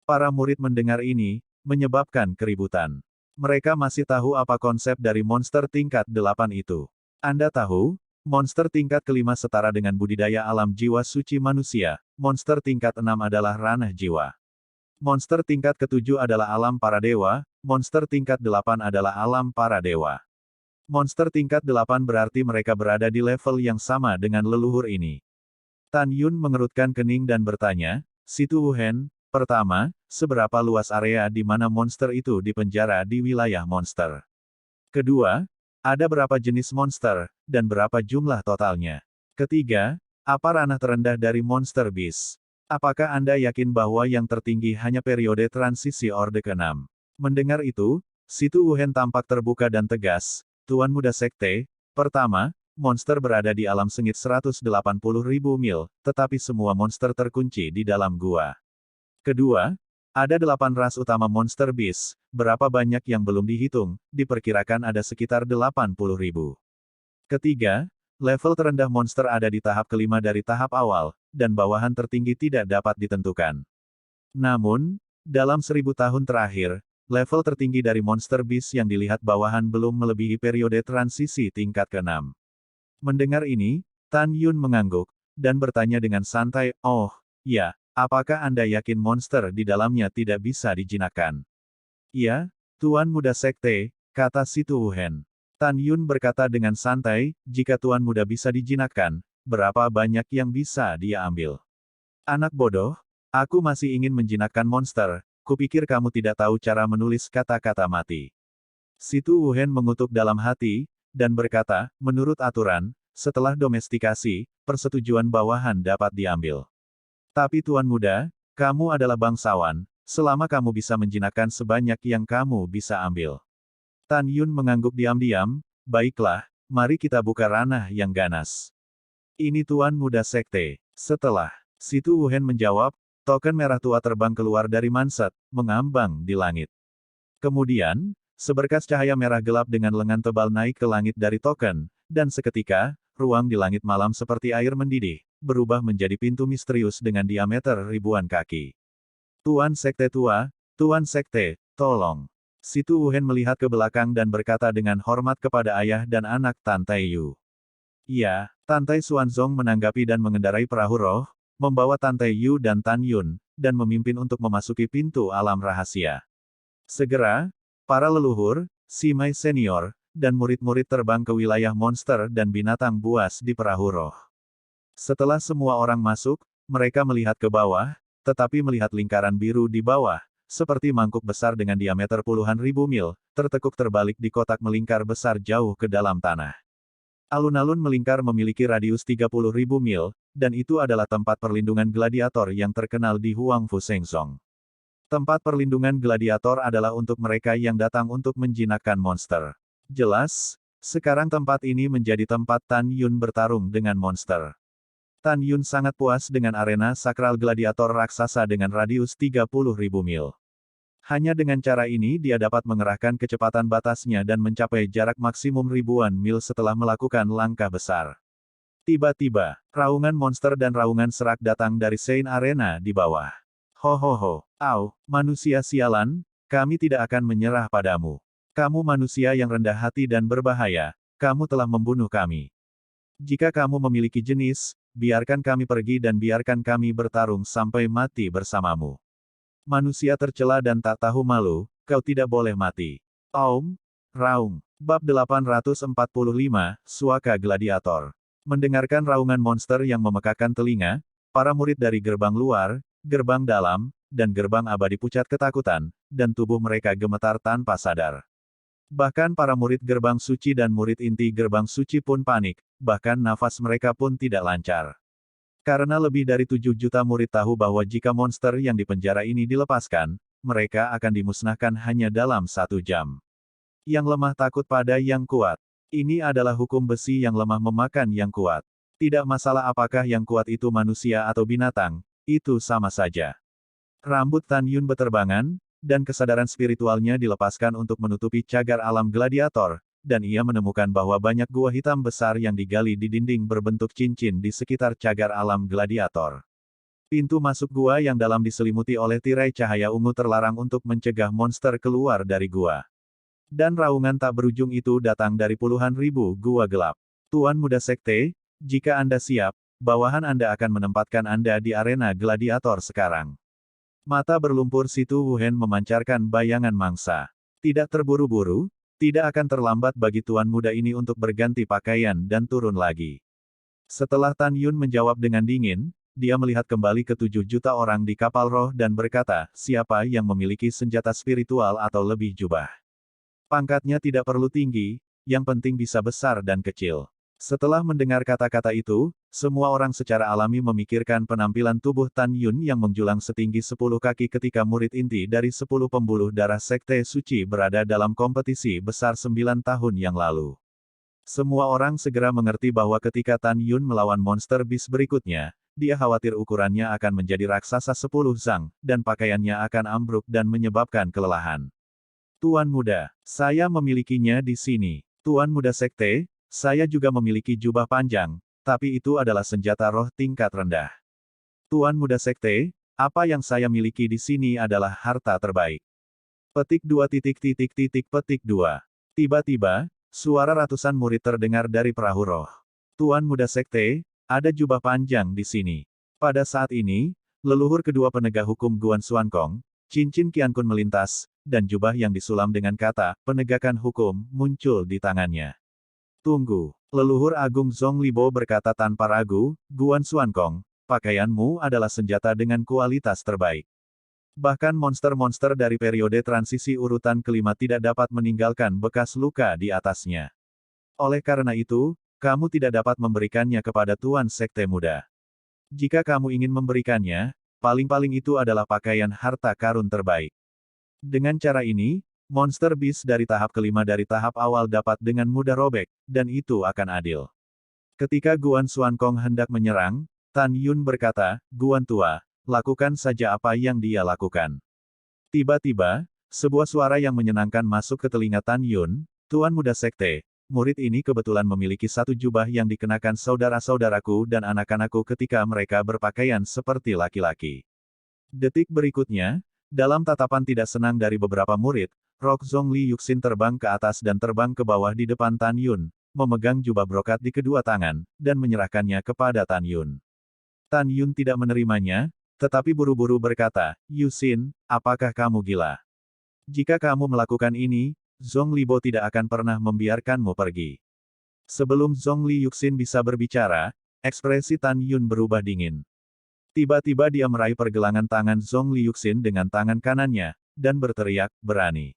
Para murid mendengar ini, menyebabkan keributan. Mereka masih tahu apa konsep dari monster tingkat 8 itu. Anda tahu, Monster tingkat kelima setara dengan budidaya alam jiwa suci manusia. Monster tingkat 6 adalah ranah jiwa. Monster tingkat ketujuh adalah alam para dewa. Monster tingkat 8 adalah alam para dewa. Monster tingkat 8 berarti mereka berada di level yang sama dengan leluhur ini. Tan Yun mengerutkan kening dan bertanya, Situ Wuhen, pertama, seberapa luas area di mana monster itu dipenjara di wilayah monster? Kedua, ada berapa jenis monster, dan berapa jumlah totalnya? Ketiga, apa ranah terendah dari Monster Beast? Apakah Anda yakin bahwa yang tertinggi hanya periode transisi Orde ke-6? Mendengar itu, Situ Wuhen tampak terbuka dan tegas, Tuan Muda Sekte, pertama, monster berada di alam sengit 180.000 mil, tetapi semua monster terkunci di dalam gua. Kedua, ada 8 ras utama Monster Beast, berapa banyak yang belum dihitung, diperkirakan ada sekitar 80.000. Ketiga, level terendah monster ada di tahap kelima dari tahap awal, dan bawahan tertinggi tidak dapat ditentukan. Namun, dalam 1000 tahun terakhir, level tertinggi dari Monster Beast yang dilihat bawahan belum melebihi periode transisi tingkat ke-6. Mendengar ini, Tan Yun mengangguk, dan bertanya dengan santai, oh, ya. Apakah Anda yakin monster di dalamnya tidak bisa dijinakkan? Iya, Tuan Muda Sekte, kata Situ Wuhen. Tan Yun berkata dengan santai, jika Tuan Muda bisa dijinakkan, berapa banyak yang bisa dia ambil? Anak bodoh, aku masih ingin menjinakkan monster, kupikir kamu tidak tahu cara menulis kata-kata mati. Situ Wuhen mengutuk dalam hati, dan berkata, menurut aturan, setelah domestikasi, persetujuan bawahan dapat diambil. Tapi Tuan Muda, kamu adalah bangsawan, selama kamu bisa menjinakkan sebanyak yang kamu bisa ambil. Tan Yun mengangguk diam-diam, baiklah, mari kita buka ranah yang ganas. Ini Tuan Muda Sekte. Setelah Situ Wuhen menjawab, token merah tua terbang keluar dari manset, mengambang di langit. Kemudian, seberkas cahaya merah gelap dengan lengan tebal naik ke langit dari token, dan seketika, ruang di langit malam seperti air mendidih, berubah menjadi pintu misterius dengan diameter ribuan kaki. Tuan Sekte tua, Tuan Sekte, tolong. Situ Wuhen melihat ke belakang dan berkata dengan hormat kepada ayah dan anak Tantai Yu. Ya, Tantai Xuanzong menanggapi dan mengendarai perahu roh, membawa Tantai Yu dan Tan Yun, dan memimpin untuk memasuki pintu alam rahasia. Segera, para leluhur, Simai senior, dan murid-murid terbang ke wilayah monster dan binatang buas di perahu roh. Setelah semua orang masuk, mereka melihat ke bawah, tetapi melihat lingkaran biru di bawah, seperti mangkuk besar dengan diameter puluhan ribu mil, tertekuk terbalik di kotak melingkar besar jauh ke dalam tanah. Alun-alun melingkar memiliki radius 30.000 mil, dan itu adalah tempat perlindungan gladiator yang terkenal di Huangfu Shengzong. Tempat perlindungan gladiator adalah untuk mereka yang datang untuk menjinakkan monster. Jelas, sekarang tempat ini menjadi tempat Tan Yun bertarung dengan monster. Tan Yun sangat puas dengan arena sakral gladiator raksasa dengan radius 30.000 mil. Hanya dengan cara ini dia dapat mengerahkan kecepatan batasnya dan mencapai jarak maksimum ribuan mil setelah melakukan langkah besar. Tiba-tiba, raungan monster dan raungan serak datang dari Sein Arena di bawah. Ho, au, manusia sialan, kami tidak akan menyerah padamu. Kamu manusia yang rendah hati dan berbahaya, kamu telah membunuh kami. Jika kamu memiliki jenis, biarkan kami pergi dan biarkan kami bertarung sampai mati bersamamu. Manusia tercela dan tak tahu malu, kau tidak boleh mati. Raung. Bab 845, Suaka Gladiator. Mendengarkan raungan monster yang memekakan telinga, para murid dari gerbang luar, gerbang dalam, dan gerbang abadi pucat ketakutan, dan tubuh mereka gemetar tanpa sadar. Bahkan para murid gerbang suci dan murid inti gerbang suci pun panik, bahkan nafas mereka pun tidak lancar. Karena lebih dari 7 juta murid tahu bahwa jika monster yang dipenjara ini dilepaskan, mereka akan dimusnahkan hanya dalam 1 jam. Yang lemah takut pada yang kuat. Ini adalah hukum besi yang lemah memakan yang kuat. Tidak masalah apakah yang kuat itu manusia atau binatang, itu sama saja. Rambut Tan Yun beterbangan, dan kesadaran spiritualnya dilepaskan untuk menutupi cagar alam gladiator, dan ia menemukan bahwa banyak gua hitam besar yang digali di dinding berbentuk cincin di sekitar cagar alam gladiator. Pintu masuk gua yang dalam diselimuti oleh tirai cahaya ungu terlarang untuk mencegah monster keluar dari gua. Dan raungan tak berujung itu datang dari puluhan ribu gua gelap. Tuan Muda Sekte, jika Anda siap, bawahan Anda akan menempatkan Anda di arena gladiator sekarang. Mata berlumpur Situ Wuhen memancarkan bayangan mangsa. Tidak terburu-buru, tidak akan terlambat bagi Tuan Muda ini untuk berganti pakaian dan turun lagi. Setelah Tan Yun menjawab dengan dingin, dia melihat kembali ke 7 juta orang di kapal roh dan berkata, siapa yang memiliki senjata spiritual atau lebih jubah. Pangkatnya tidak perlu tinggi, yang penting bisa besar dan kecil. Setelah mendengar kata-kata itu, semua orang secara alami memikirkan penampilan tubuh Tan Yun yang menjulang setinggi 10 kaki ketika murid inti dari 10 pembuluh darah Sekte Suci berada dalam kompetisi besar 9 tahun yang lalu. Semua orang segera mengerti bahwa ketika Tan Yun melawan monster bis berikutnya, dia khawatir ukurannya akan menjadi raksasa 10 zang, dan pakaiannya akan ambruk dan menyebabkan kelelahan. Tuan Muda, saya memilikinya di sini. Tuan Muda Sekte, saya juga memiliki jubah panjang, tapi itu adalah senjata roh tingkat rendah. Tuan Muda Sekte, apa yang saya miliki di sini adalah harta terbaik. Petik 2 petik 2. Tiba-tiba, suara ratusan murid terdengar dari perahu roh. Tuan Muda Sekte, ada jubah panjang di sini. Pada saat ini, leluhur kedua penegak hukum Guan Xuankong, cincin Qiankun melintas, dan jubah yang disulam dengan kata, penegakan hukum, muncul di tangannya. Tunggu. Leluhur Agung Zhong Libo berkata tanpa ragu, Guan Xuankong, pakaianmu adalah senjata dengan kualitas terbaik. Bahkan monster-monster dari periode transisi urutan kelima tidak dapat meninggalkan bekas luka di atasnya. Oleh karena itu, kamu tidak dapat memberikannya kepada Tuan Sekte Muda. Jika kamu ingin memberikannya, paling-paling itu adalah pakaian harta karun terbaik. Dengan cara ini, monster bis dari tahap kelima dari tahap awal dapat dengan mudah robek, dan itu akan adil. Ketika Guan Xuankong hendak menyerang, Tan Yun berkata, Guan Tua, lakukan saja apa yang dia lakukan. Tiba-tiba, sebuah suara yang menyenangkan masuk ke telinga Tan Yun, Tuan Muda Sekte, murid ini kebetulan memiliki satu jubah yang dikenakan saudara-saudaraku dan anak-anakku ketika mereka berpakaian seperti laki-laki. Detik berikutnya, dalam tatapan tidak senang dari beberapa murid, Rock Zhongli Yuxin terbang ke atas dan terbang ke bawah di depan Tan Yun, memegang jubah brokat di kedua tangan, dan menyerahkannya kepada Tan Yun. Tan Yun tidak menerimanya, tetapi buru-buru berkata, Yuxin, apakah kamu gila? Jika kamu melakukan ini, Zhong Libo tidak akan pernah membiarkanmu pergi. Sebelum Zhongli Yuxin bisa berbicara, ekspresi Tan Yun berubah dingin. Tiba-tiba dia meraih pergelangan tangan Zhongli Yuxin dengan tangan kanannya, dan berteriak, berani.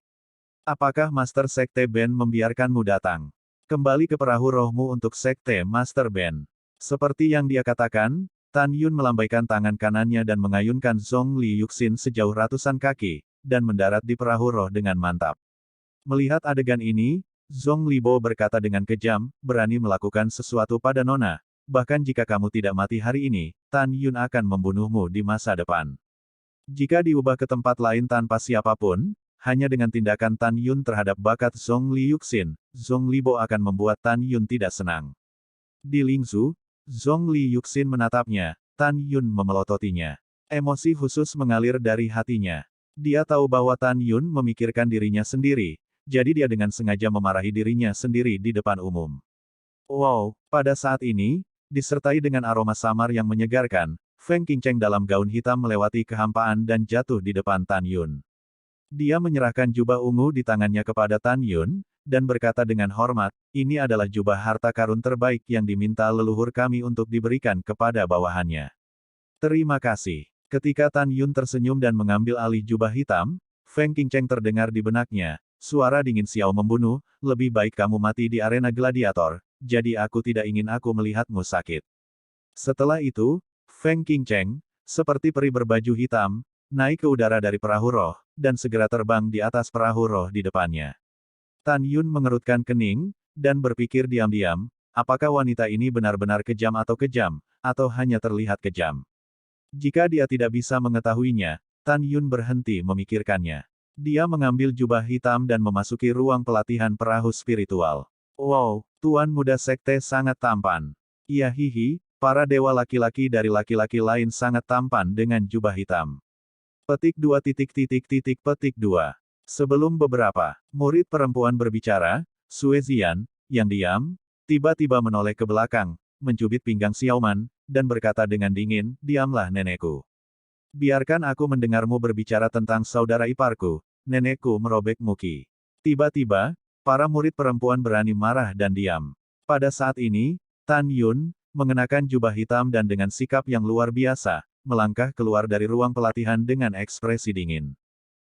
Apakah Master Sekte Ben membiarkanmu datang? Kembali ke perahu rohmu untuk Sekte Master Ben. Seperti yang dia katakan, Tan Yun melambaikan tangan kanannya dan mengayunkan Zhongli Yuxin sejauh ratusan kaki, dan mendarat di perahu roh dengan mantap. Melihat adegan ini, Zhong Libo berkata dengan kejam, berani melakukan sesuatu pada Nona, bahkan jika kamu tidak mati hari ini, Tan Yun akan membunuhmu di masa depan. Jika diubah ke tempat lain tanpa siapapun, hanya dengan tindakan Tan Yun terhadap bakat Zhongli Yuxin, Zhong Libo akan membuat Tan Yun tidak senang. Di Lingzhu, Zhongli Yuxin menatapnya, Tan Yun memelototinya. Emosi khusus mengalir dari hatinya. Dia tahu bahwa Tan Yun memikirkan dirinya sendiri, jadi dia dengan sengaja memarahi dirinya sendiri di depan umum. Wow, pada saat ini, disertai dengan aroma samar yang menyegarkan, Feng Qingcheng dalam gaun hitam melewati kehampaan dan jatuh di depan Tan Yun. Dia menyerahkan jubah ungu di tangannya kepada Tan Yun, dan berkata dengan hormat, ini adalah jubah harta karun terbaik yang diminta leluhur kami untuk diberikan kepada bawahannya. Terima kasih. Ketika Tan Yun tersenyum dan mengambil alih jubah hitam, Feng Qingcheng terdengar di benaknya, suara dingin Xiao membunuh, lebih baik kamu mati di arena gladiator, jadi aku tidak ingin aku melihatmu sakit. Setelah itu, Feng Qingcheng, seperti peri berbaju hitam, naik ke udara dari perahu roh, dan segera terbang di atas perahu roh di depannya. Tan Yun mengerutkan kening, dan berpikir diam-diam, apakah wanita ini benar-benar kejam, atau hanya terlihat kejam. Jika dia tidak bisa mengetahuinya, Tan Yun berhenti memikirkannya. Dia mengambil jubah hitam dan memasuki ruang pelatihan perahu spiritual. Wow, Tuan Muda Sekte sangat tampan. Iya hihi, para dewa laki-laki dari laki-laki lain sangat tampan dengan jubah hitam. Petik 2 petik 2. Sebelum beberapa murid perempuan berbicara, Sue Zian, yang diam, tiba-tiba menoleh ke belakang, mencubit pinggang Xiaoman, dan berkata dengan dingin, "Diamlah nenekku. Biarkan aku mendengarmu berbicara tentang saudara iparku." Nenekku merobek muki. Tiba-tiba, para murid perempuan berani marah dan diam. Pada saat ini, Tan Yun, mengenakan jubah hitam dan dengan sikap yang luar biasa, melangkah keluar dari ruang pelatihan dengan ekspresi dingin.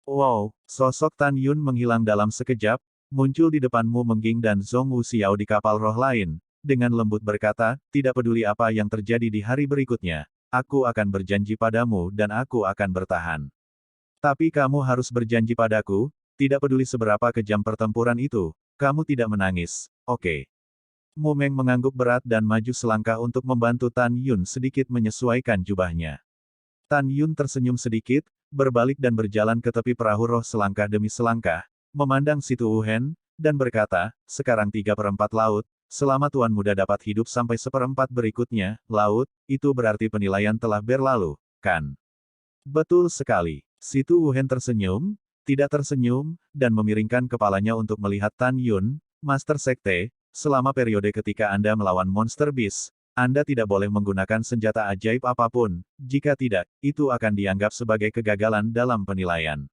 Wow, sosok Tan Yun menghilang dalam sekejap, muncul di depanmu Mengging dan Zhong Wuxiao di kapal roh lain, dengan lembut berkata, "Tidak peduli apa yang terjadi di hari berikutnya, aku akan berjanji padamu dan aku akan bertahan. Tapi kamu harus berjanji padaku, tidak peduli seberapa kejam pertempuran itu, kamu tidak menangis, oke?" Mu Meng mengangguk berat dan maju selangkah untuk membantu Tan Yun sedikit menyesuaikan jubahnya. Tan Yun tersenyum sedikit, berbalik dan berjalan ke tepi perahu roh selangkah demi selangkah, memandang Situ Wuhen, dan berkata, "Sekarang 3/4 laut, selama Tuan Muda dapat hidup sampai 1/4 berikutnya, laut, itu berarti penilaian telah berlalu, kan?" "Betul sekali." Situ Wuhen tersenyum, tidak tersenyum, dan memiringkan kepalanya untuk melihat Tan Yun, Master Sekte, selama periode ketika Anda melawan Monster Beast, Anda tidak boleh menggunakan senjata ajaib apapun, jika tidak, itu akan dianggap sebagai kegagalan dalam penilaian.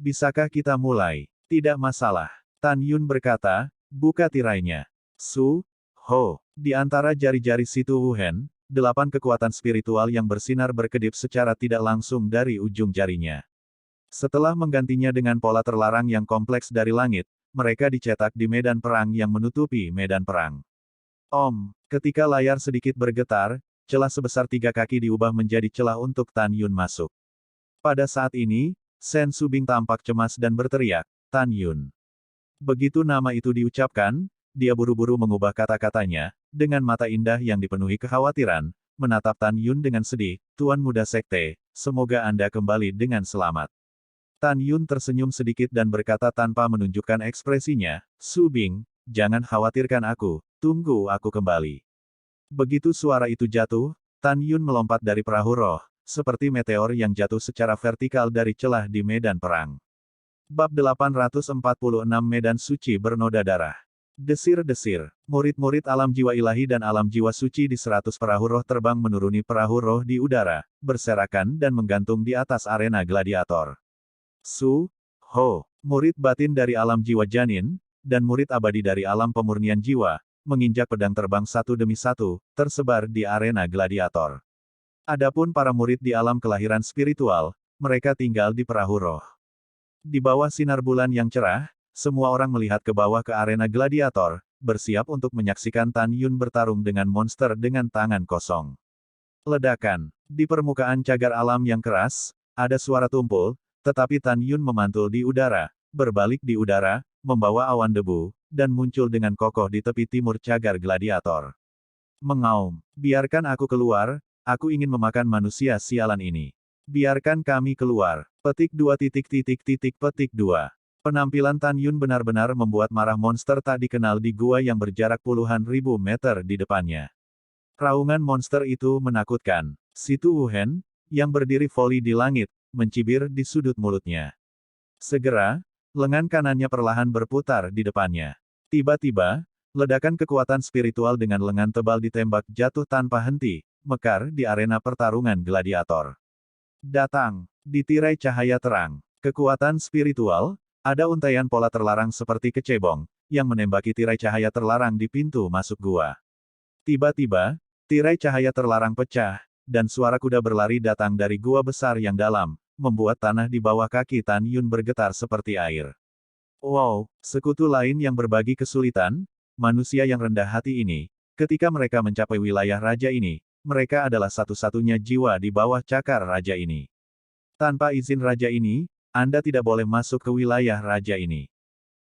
"Bisakah kita mulai?" "Tidak masalah." Tan Yun berkata, "Buka tirainya." Ho. Di antara jari-jari Situ Wuhen, 8 kekuatan spiritual yang bersinar berkedip secara tidak langsung dari ujung jarinya. Setelah menggantinya dengan pola terlarang yang kompleks dari langit, mereka dicetak di medan perang yang menutupi medan perang. Ketika layar sedikit bergetar, celah sebesar 3 kaki diubah menjadi celah untuk Tan Yun masuk. Pada saat ini, Shen Subing tampak cemas dan berteriak, "Tan Yun." Begitu nama itu diucapkan, dia buru-buru mengubah kata-katanya, dengan mata indah yang dipenuhi kekhawatiran, menatap Tan Yun dengan sedih, "Tuan Muda Sekte, semoga Anda kembali dengan selamat." Tan Yun tersenyum sedikit dan berkata tanpa menunjukkan ekspresinya, "Subing, jangan khawatirkan aku, tunggu aku kembali." Begitu suara itu jatuh, Tan Yun melompat dari perahu roh, seperti meteor yang jatuh secara vertikal dari celah di medan perang. Bab 846 Medan Suci Bernoda Darah. Desir-desir, murid-murid alam jiwa ilahi dan alam jiwa suci di 100 perahu roh terbang menuruni perahu roh di udara, berserakan dan menggantung di atas arena gladiator. Murid batin dari alam jiwa janin, dan murid abadi dari alam pemurnian jiwa, menginjak pedang terbang satu demi satu, tersebar di arena gladiator. Adapun para murid di alam kelahiran spiritual, mereka tinggal di perahu roh. Di bawah sinar bulan yang cerah, semua orang melihat ke bawah ke arena gladiator, bersiap untuk menyaksikan Tan Yun bertarung dengan monster dengan tangan kosong. Ledakan. Di permukaan cagar alam yang keras, ada suara tumpul, tetapi Tan Yun memantul di udara, berbalik di udara, membawa awan debu, dan muncul dengan kokoh di tepi timur cagar gladiator. Mengaum, "Biarkan aku keluar, aku ingin memakan manusia sialan ini. Biarkan kami keluar." Petik 2. Penampilan Tan Yun benar-benar membuat marah monster tak dikenal di gua yang berjarak puluhan ribu meter di depannya. Raungan monster itu menakutkan. Situ Wuhen, yang berdiri voli di langit, mencibir di sudut mulutnya. Segera, lengan kanannya perlahan berputar di depannya. Tiba-tiba, ledakan kekuatan spiritual dengan lengan tebal ditembak jatuh tanpa henti, mekar di arena pertarungan gladiator. Datang, di tirai cahaya terang, kekuatan spiritual, ada untaian pola terlarang seperti kecebong, yang menembaki tirai cahaya terlarang di pintu masuk gua. Tiba-tiba, tirai cahaya terlarang pecah, dan suara kuda berlari datang dari gua besar yang dalam, membuat tanah di bawah kaki Tan Yun bergetar seperti air. Wow, sekutu lain yang berbagi kesulitan, manusia yang rendah hati ini, ketika mereka mencapai wilayah raja ini, mereka adalah satu-satunya jiwa di bawah cakar raja ini. Tanpa izin raja ini, Anda tidak boleh masuk ke wilayah raja ini.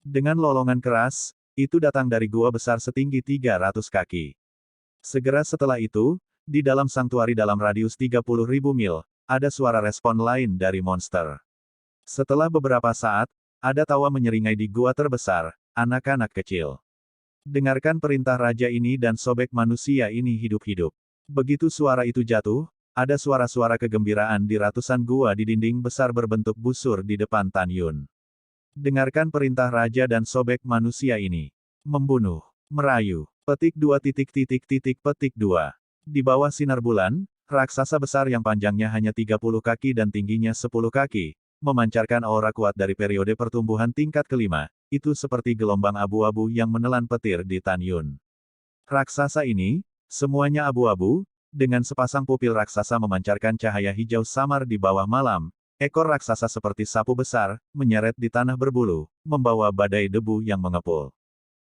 Dengan lolongan keras, itu datang dari gua besar setinggi 300 kaki. Segera setelah itu, di dalam sanktuari dalam radius 30.000 mil, ada suara respon lain dari monster. Setelah beberapa saat, ada tawa menyeringai di gua terbesar, anak-anak kecil. Dengarkan perintah raja ini dan sobek manusia ini hidup-hidup. Begitu suara itu jatuh, ada suara-suara kegembiraan di ratusan gua di dinding besar berbentuk busur di depan Tan Yun. Dengarkan perintah raja dan sobek manusia ini. Membunuh. Merayu. Petik 2. Di bawah sinar bulan, raksasa besar yang panjangnya hanya 30 kaki dan tingginya 10 kaki, memancarkan aura kuat dari periode pertumbuhan tingkat kelima, itu seperti gelombang abu-abu yang menelan petir di Tan Yun. Raksasa ini, semuanya abu-abu, dengan sepasang pupil raksasa memancarkan cahaya hijau samar di bawah malam, ekor raksasa seperti sapu besar, menyeret di tanah berbulu, membawa badai debu yang mengepul.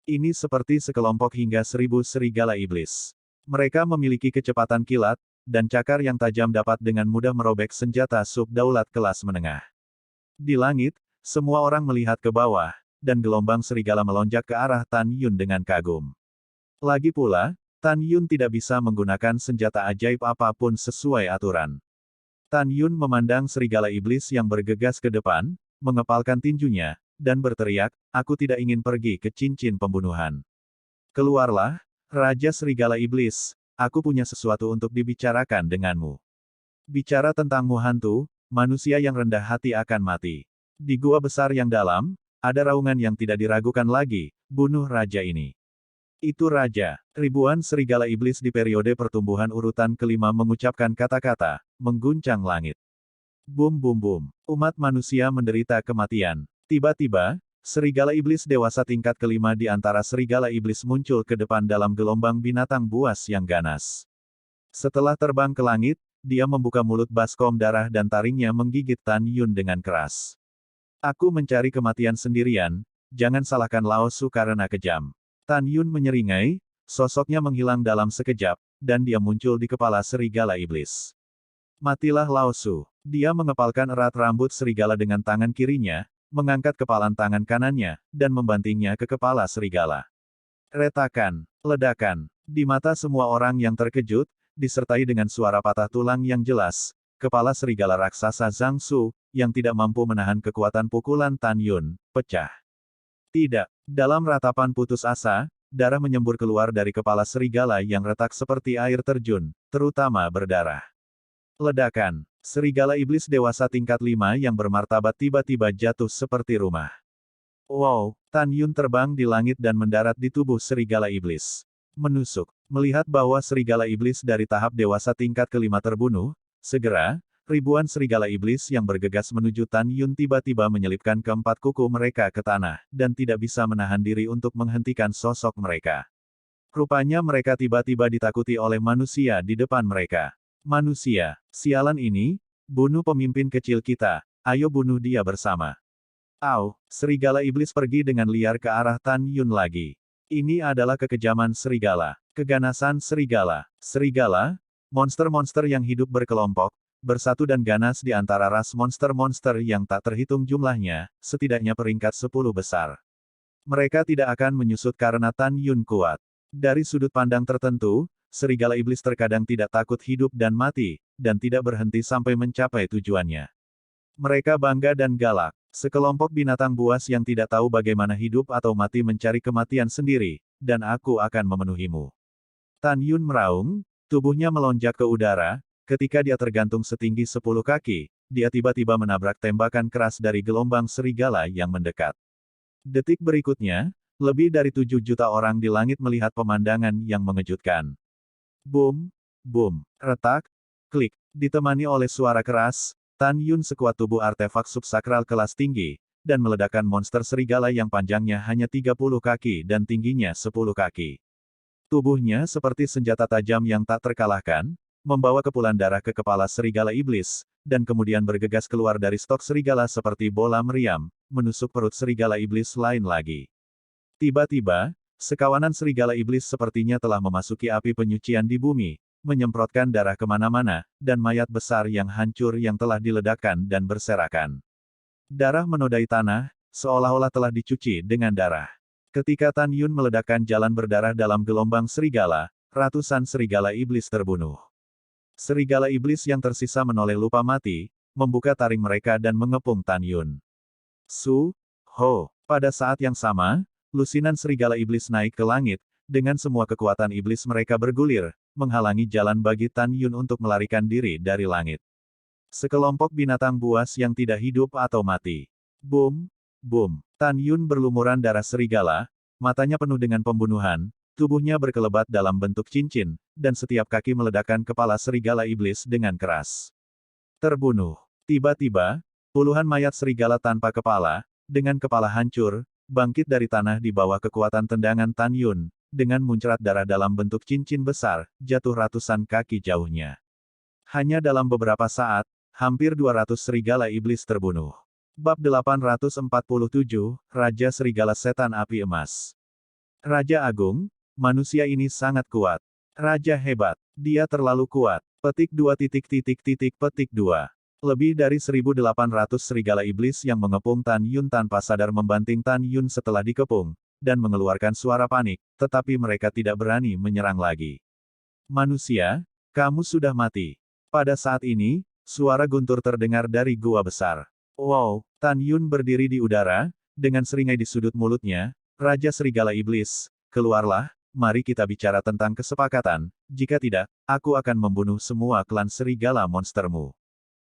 Ini seperti sekelompok hingga 1000 serigala iblis. Mereka memiliki kecepatan kilat, dan cakar yang tajam dapat dengan mudah merobek senjata sub-daulat kelas menengah. Di langit, semua orang melihat ke bawah, dan gelombang serigala melonjak ke arah Tan Yun dengan kagum. Lagi pula, Tan Yun tidak bisa menggunakan senjata ajaib apapun sesuai aturan. Tan Yun memandang serigala iblis yang bergegas ke depan, mengepalkan tinjunya, dan berteriak, "Aku tidak ingin pergi ke cincin pembunuhan. Keluarlah, Raja Serigala Iblis, aku punya sesuatu untuk dibicarakan denganmu." Bicara tentangmu hantu, manusia yang rendah hati akan mati. Di gua besar yang dalam, ada raungan yang tidak diragukan lagi, bunuh raja ini. Itu raja. Ribuan serigala iblis di periode pertumbuhan urutan kelima mengucapkan kata-kata, mengguncang langit. Bum bum bum. Umat manusia menderita kematian. Tiba-tiba, serigala iblis dewasa tingkat kelima di antara serigala iblis muncul ke depan dalam gelombang binatang buas yang ganas. Setelah terbang ke langit, dia membuka mulut baskom darah dan taringnya menggigit Tan Yun dengan keras. Aku mencari kematian sendirian, jangan salahkan Lao Su karena kejam. Tan Yun menyeringai, sosoknya menghilang dalam sekejap, dan dia muncul di kepala serigala iblis. Matilah Lao Su. Dia mengepalkan erat rambut serigala dengan tangan kirinya, mengangkat kepalan tangan kanannya, dan membantingnya ke kepala serigala. Retakan, ledakan, di mata semua orang yang terkejut, disertai dengan suara patah tulang yang jelas, kepala serigala raksasa Zhang Su, yang tidak mampu menahan kekuatan pukulan Tan Yun, pecah. Tidak, dalam ratapan putus asa, darah menyembur keluar dari kepala serigala yang retak seperti air terjun, terutama berdarah. Ledakan, serigala iblis dewasa tingkat 5 yang bermartabat tiba-tiba jatuh seperti rumah. Wow, Tan Yun terbang di langit dan mendarat di tubuh serigala iblis. Menusuk, melihat bahwa serigala iblis dari tahap dewasa tingkat kelima terbunuh, segera, ribuan serigala iblis yang bergegas menuju Tan Yun tiba-tiba menyelipkan keempat kuku mereka ke tanah, dan tidak bisa menahan diri untuk menghentikan sosok mereka. Rupanya mereka tiba-tiba ditakuti oleh manusia di depan mereka. Manusia, sialan ini, bunuh pemimpin kecil kita, ayo bunuh dia bersama. Au, serigala iblis pergi dengan liar ke arah Tan Yun lagi. Ini adalah kekejaman serigala, keganasan serigala. Serigala, monster-monster yang hidup berkelompok, bersatu dan ganas di antara ras monster-monster yang tak terhitung jumlahnya, setidaknya peringkat 10 besar. Mereka tidak akan menyusut karena Tan Yun kuat. Dari sudut pandang tertentu, serigala iblis terkadang tidak takut hidup dan mati, dan tidak berhenti sampai mencapai tujuannya. Mereka bangga dan galak, sekelompok binatang buas yang tidak tahu bagaimana hidup atau mati mencari kematian sendiri, dan aku akan memenuhimu. Tan Yun meraung, tubuhnya melonjak ke udara, ketika dia tergantung setinggi 10 kaki, dia tiba-tiba menabrak tembakan keras dari gelombang serigala yang mendekat. Detik berikutnya, lebih dari 7 juta orang di langit melihat pemandangan yang mengejutkan. Boom, boom, retak, klik, ditemani oleh suara keras, Tan Yun sekuat tubuh artefak subsakral kelas tinggi, dan meledakkan monster serigala yang panjangnya hanya 30 kaki dan tingginya 10 kaki. Tubuhnya seperti senjata tajam yang tak terkalahkan, membawa kepulan darah ke kepala serigala iblis, dan kemudian bergegas keluar dari stok serigala seperti bola meriam, menusuk perut serigala iblis lain lagi. Tiba-tiba, sekawanan serigala iblis sepertinya telah memasuki api penyucian di bumi, menyemprotkan darah kemana-mana, dan mayat besar yang hancur yang telah diledakkan dan berserakan. Darah menodai tanah, seolah-olah telah dicuci dengan darah. Ketika Tan Yun meledakkan jalan berdarah dalam gelombang serigala, ratusan serigala iblis terbunuh. Serigala iblis yang tersisa menoleh lupa mati, membuka taring mereka dan mengepung Tan Yun. Su, Ho, pada saat yang sama, lusinan serigala iblis naik ke langit, dengan semua kekuatan iblis mereka bergulir, menghalangi jalan bagi Tan Yun untuk melarikan diri dari langit. Sekelompok binatang buas yang tidak hidup atau mati. Boom, boom. Tan Yun berlumuran darah serigala, matanya penuh dengan pembunuhan, tubuhnya berkelebat dalam bentuk cincin, dan setiap kaki meledakkan kepala serigala iblis dengan keras. Terbunuh. Tiba-tiba, puluhan mayat serigala tanpa kepala, dengan kepala hancur, bangkit dari tanah di bawah kekuatan tendangan Tan Yun, dengan muncrat darah dalam bentuk cincin besar, jatuh ratusan kaki jauhnya. Hanya dalam beberapa saat, hampir 200 serigala iblis terbunuh. Bab 847, Raja Serigala Setan Api Emas. Raja Agung, manusia ini sangat kuat. Raja hebat. Dia terlalu kuat. Petik 2 petik 2. Lebih dari 1.800 serigala iblis yang mengepung Tan Yun tanpa sadar membanting Tan Yun setelah dikepung, dan mengeluarkan suara panik, tetapi mereka tidak berani menyerang lagi. Manusia, kamu sudah mati. Pada saat ini, suara guntur terdengar dari gua besar. Wow, Tan Yun berdiri di udara, dengan seringai di sudut mulutnya, Raja Serigala Iblis, keluarlah, mari kita bicara tentang kesepakatan, jika tidak, aku akan membunuh semua klan serigala monstermu.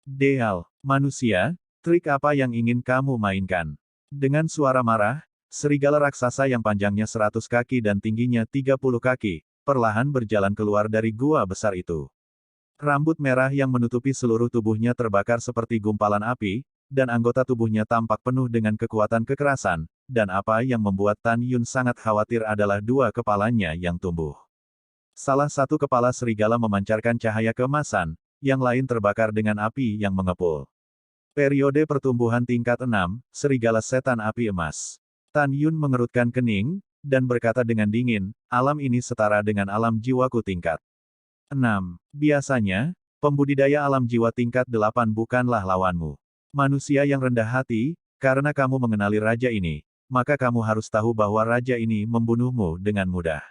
Deal, manusia, trik apa yang ingin kamu mainkan? Dengan suara marah, serigala raksasa yang panjangnya 100 kaki dan tingginya 30 kaki, perlahan berjalan keluar dari gua besar itu. Rambut merah yang menutupi seluruh tubuhnya terbakar seperti gumpalan api, dan anggota tubuhnya tampak penuh dengan kekuatan kekerasan, dan apa yang membuat Tan Yun sangat khawatir adalah dua kepalanya yang tumbuh. Salah satu kepala serigala memancarkan cahaya keemasan, yang lain terbakar dengan api yang mengepul. Periode pertumbuhan tingkat 6, Serigala Setan Api Emas. Tan Yun mengerutkan kening, dan berkata dengan dingin, alam ini setara dengan alam jiwaku tingkat 6. Biasanya, pembudidaya alam jiwa tingkat 8 bukanlah lawanmu. Manusia yang rendah hati, karena kamu mengenali raja ini, maka kamu harus tahu bahwa raja ini membunuhmu dengan mudah.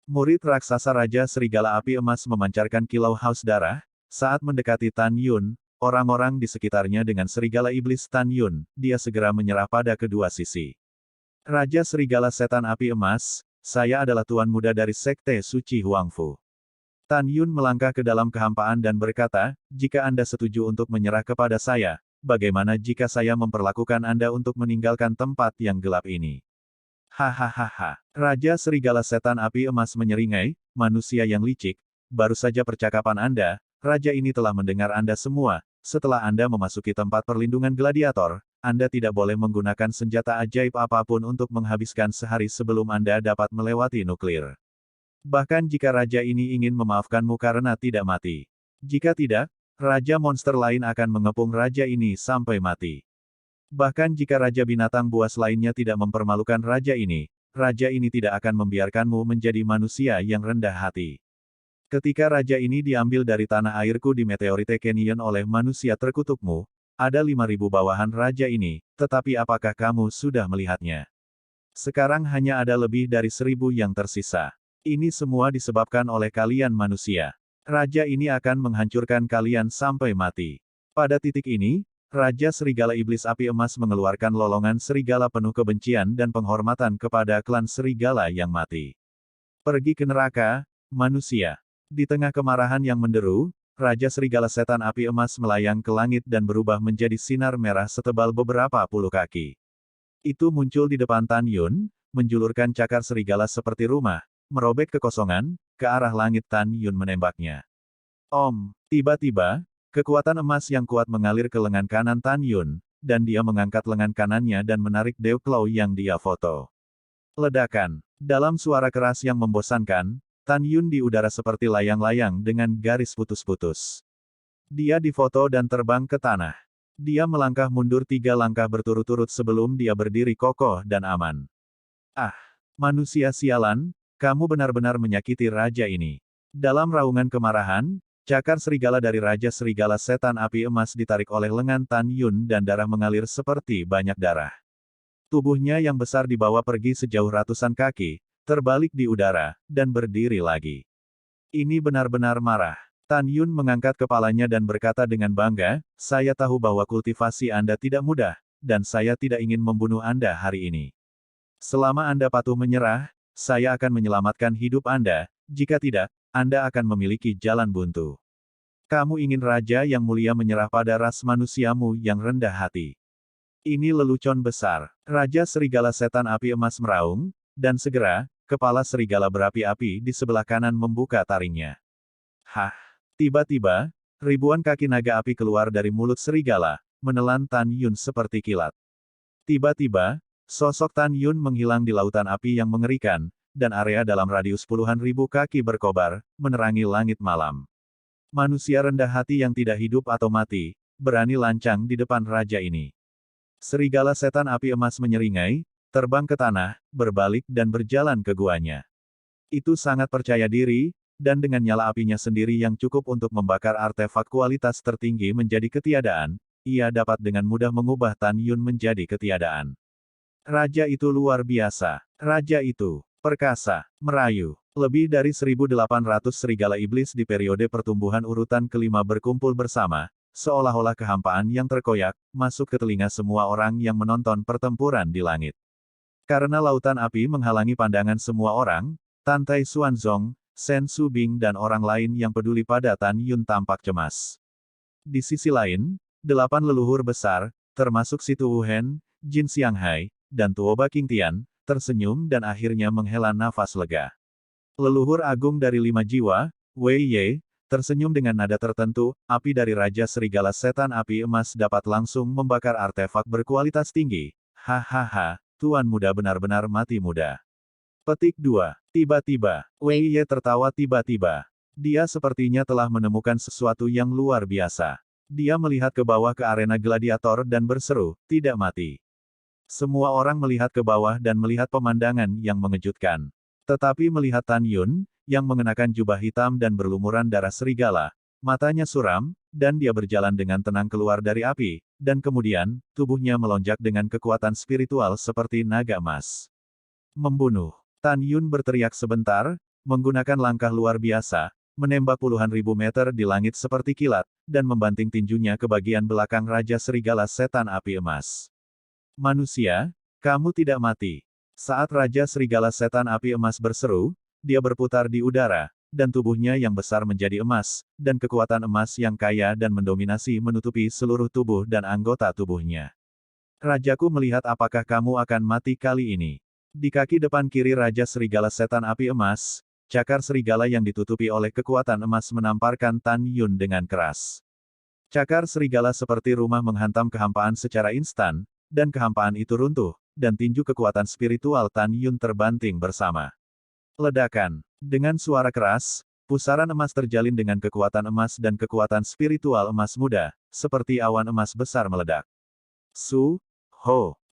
Murid raksasa Raja Serigala Api Emas memancarkan kilau haus darah, saat mendekati Tan Yun, orang-orang di sekitarnya dengan serigala iblis Tan Yun, dia segera menyerah pada kedua sisi. Raja Serigala Setan Api Emas, saya adalah tuan muda dari Sekte Suci Huangfu. Tan Yun melangkah ke dalam kehampaan dan berkata, jika Anda setuju untuk menyerah kepada saya, bagaimana jika saya memperlakukan Anda untuk meninggalkan tempat yang gelap ini? Hahaha. Raja Serigala Setan Api Emas menyeringai, manusia yang licik, baru saja percakapan Anda, Raja ini telah mendengar Anda semua. Setelah Anda memasuki tempat perlindungan gladiator, Anda tidak boleh menggunakan senjata ajaib apapun untuk menghabiskan sehari sebelum Anda dapat melewati nuklir. Bahkan jika Raja ini ingin memaafkanmu karena tidak mati. Jika tidak, Raja monster lain akan mengepung Raja ini sampai mati. Bahkan jika Raja binatang buas lainnya tidak mempermalukan Raja ini tidak akan membiarkanmu menjadi manusia yang rendah hati. Ketika raja ini diambil dari tanah airku di Meteorite Canyon oleh manusia terkutukmu, ada 5.000 bawahan raja ini, tetapi apakah kamu sudah melihatnya? Sekarang hanya ada lebih dari 1.000 yang tersisa. Ini semua disebabkan oleh kalian manusia. Raja ini akan menghancurkan kalian sampai mati. Pada titik ini, Raja Serigala Iblis Api Emas mengeluarkan lolongan serigala penuh kebencian dan penghormatan kepada klan serigala yang mati. Pergi ke neraka, manusia. Di tengah kemarahan yang menderu, Raja Serigala Setan Api Emas melayang ke langit dan berubah menjadi sinar merah setebal beberapa puluh kaki. Itu muncul di depan Tan Yun, menjulurkan cakar serigala seperti rumah, merobek kekosongan, ke arah langit Tan Yun menembaknya. Tiba-tiba, kekuatan emas yang kuat mengalir ke lengan kanan Tan Yun, dan dia mengangkat lengan kanannya dan menarik Dew Claw yang dia foto. Ledakan. Dalam suara keras yang membosankan, Tan Yun di udara seperti layang-layang dengan garis putus-putus. Dia difoto dan terbang ke tanah. Dia melangkah mundur 3 langkah berturut-turut sebelum dia berdiri kokoh dan aman. Ah, manusia sialan, kamu benar-benar menyakiti raja ini. Dalam raungan kemarahan, cakar serigala dari Raja Serigala Setan Api Emas ditarik oleh lengan Tan Yun dan darah mengalir seperti banyak darah. Tubuhnya yang besar dibawa pergi sejauh ratusan kaki, terbalik di udara, dan berdiri lagi. Ini benar-benar marah. Tan Yun mengangkat kepalanya dan berkata dengan bangga, saya tahu bahwa kultivasi Anda tidak mudah, dan saya tidak ingin membunuh Anda hari ini. Selama Anda patuh menyerah, saya akan menyelamatkan hidup Anda, jika tidak, Anda akan memiliki jalan buntu. Kamu ingin raja yang mulia menyerah pada ras manusiamu yang rendah hati. Ini lelucon besar. Raja Serigala Setan Api Emas meraung, dan segera, kepala serigala berapi-api di sebelah kanan membuka taringnya. Hah! Tiba-tiba, ribuan kaki naga api keluar dari mulut serigala, menelan Tan Yun seperti kilat. Tiba-tiba, sosok Tan Yun menghilang di lautan api yang mengerikan, dan area dalam radius puluhan ribu kaki berkobar, menerangi langit malam. Manusia rendah hati yang tidak hidup atau mati, berani lancang di depan raja ini. Serigala setan api emas menyeringai, terbang ke tanah, berbalik dan berjalan ke guanya. Itu sangat percaya diri, dan dengan nyala apinya sendiri yang cukup untuk membakar artefak kualitas tertinggi menjadi ketiadaan, ia dapat dengan mudah mengubah Tan Yun menjadi ketiadaan. Raja itu luar biasa. Raja itu perkasa, merayu. Lebih dari 1.800 serigala iblis di periode pertumbuhan urutan kelima berkumpul bersama, seolah-olah kehampaan yang terkoyak, masuk ke telinga semua orang yang menonton pertempuran di langit. Karena lautan api menghalangi pandangan semua orang, Tan Tai Xuanzong, Shen Subing dan orang lain yang peduli pada Tan Yun tampak cemas. Di sisi lain, 8 leluhur besar, termasuk Situ Wuhen, Jin Xianghai, dan Tuoba Qingtian, tersenyum dan akhirnya menghela nafas lega. Leluhur agung dari 5 jiwa, Wei Ye, tersenyum dengan nada tertentu, api dari Raja Serigala Setan Api Emas dapat langsung membakar artefak berkualitas tinggi. Hahaha, Tuan Muda benar-benar mati muda. Petik 2. Tiba-tiba, Wei Ye tertawa tiba-tiba. Dia sepertinya telah menemukan sesuatu yang luar biasa. Dia melihat ke bawah ke arena gladiator dan berseru, tidak mati. Semua orang melihat ke bawah dan melihat pemandangan yang mengejutkan. Tetapi melihat Tan Yun, yang mengenakan jubah hitam dan berlumuran darah serigala, matanya suram, dan dia berjalan dengan tenang keluar dari api, dan kemudian, tubuhnya melonjak dengan kekuatan spiritual seperti naga emas. Membunuh. Tan Yun berteriak sebentar, menggunakan langkah luar biasa, menembak puluhan ribu meter di langit seperti kilat, dan membanting tinjunya ke bagian belakang Raja Serigala Setan Api Emas. Manusia, kamu tidak mati. Saat Raja Serigala Setan Api Emas berseru, dia berputar di udara, dan tubuhnya yang besar menjadi emas, dan kekuatan emas yang kaya dan mendominasi menutupi seluruh tubuh dan anggota tubuhnya. Rajaku melihat apakah kamu akan mati kali ini. Di kaki depan kiri Raja Serigala Setan Api Emas, cakar serigala yang ditutupi oleh kekuatan emas menamparkan Tan Yun dengan keras. Cakar serigala seperti rumah menghantam kehampaan secara instan, dan kehampaan itu runtuh, dan tinju kekuatan spiritual Tan Yun terbanting bersama. Ledakan. Dengan suara keras, pusaran emas terjalin dengan kekuatan emas dan kekuatan spiritual emas muda, seperti awan emas besar meledak.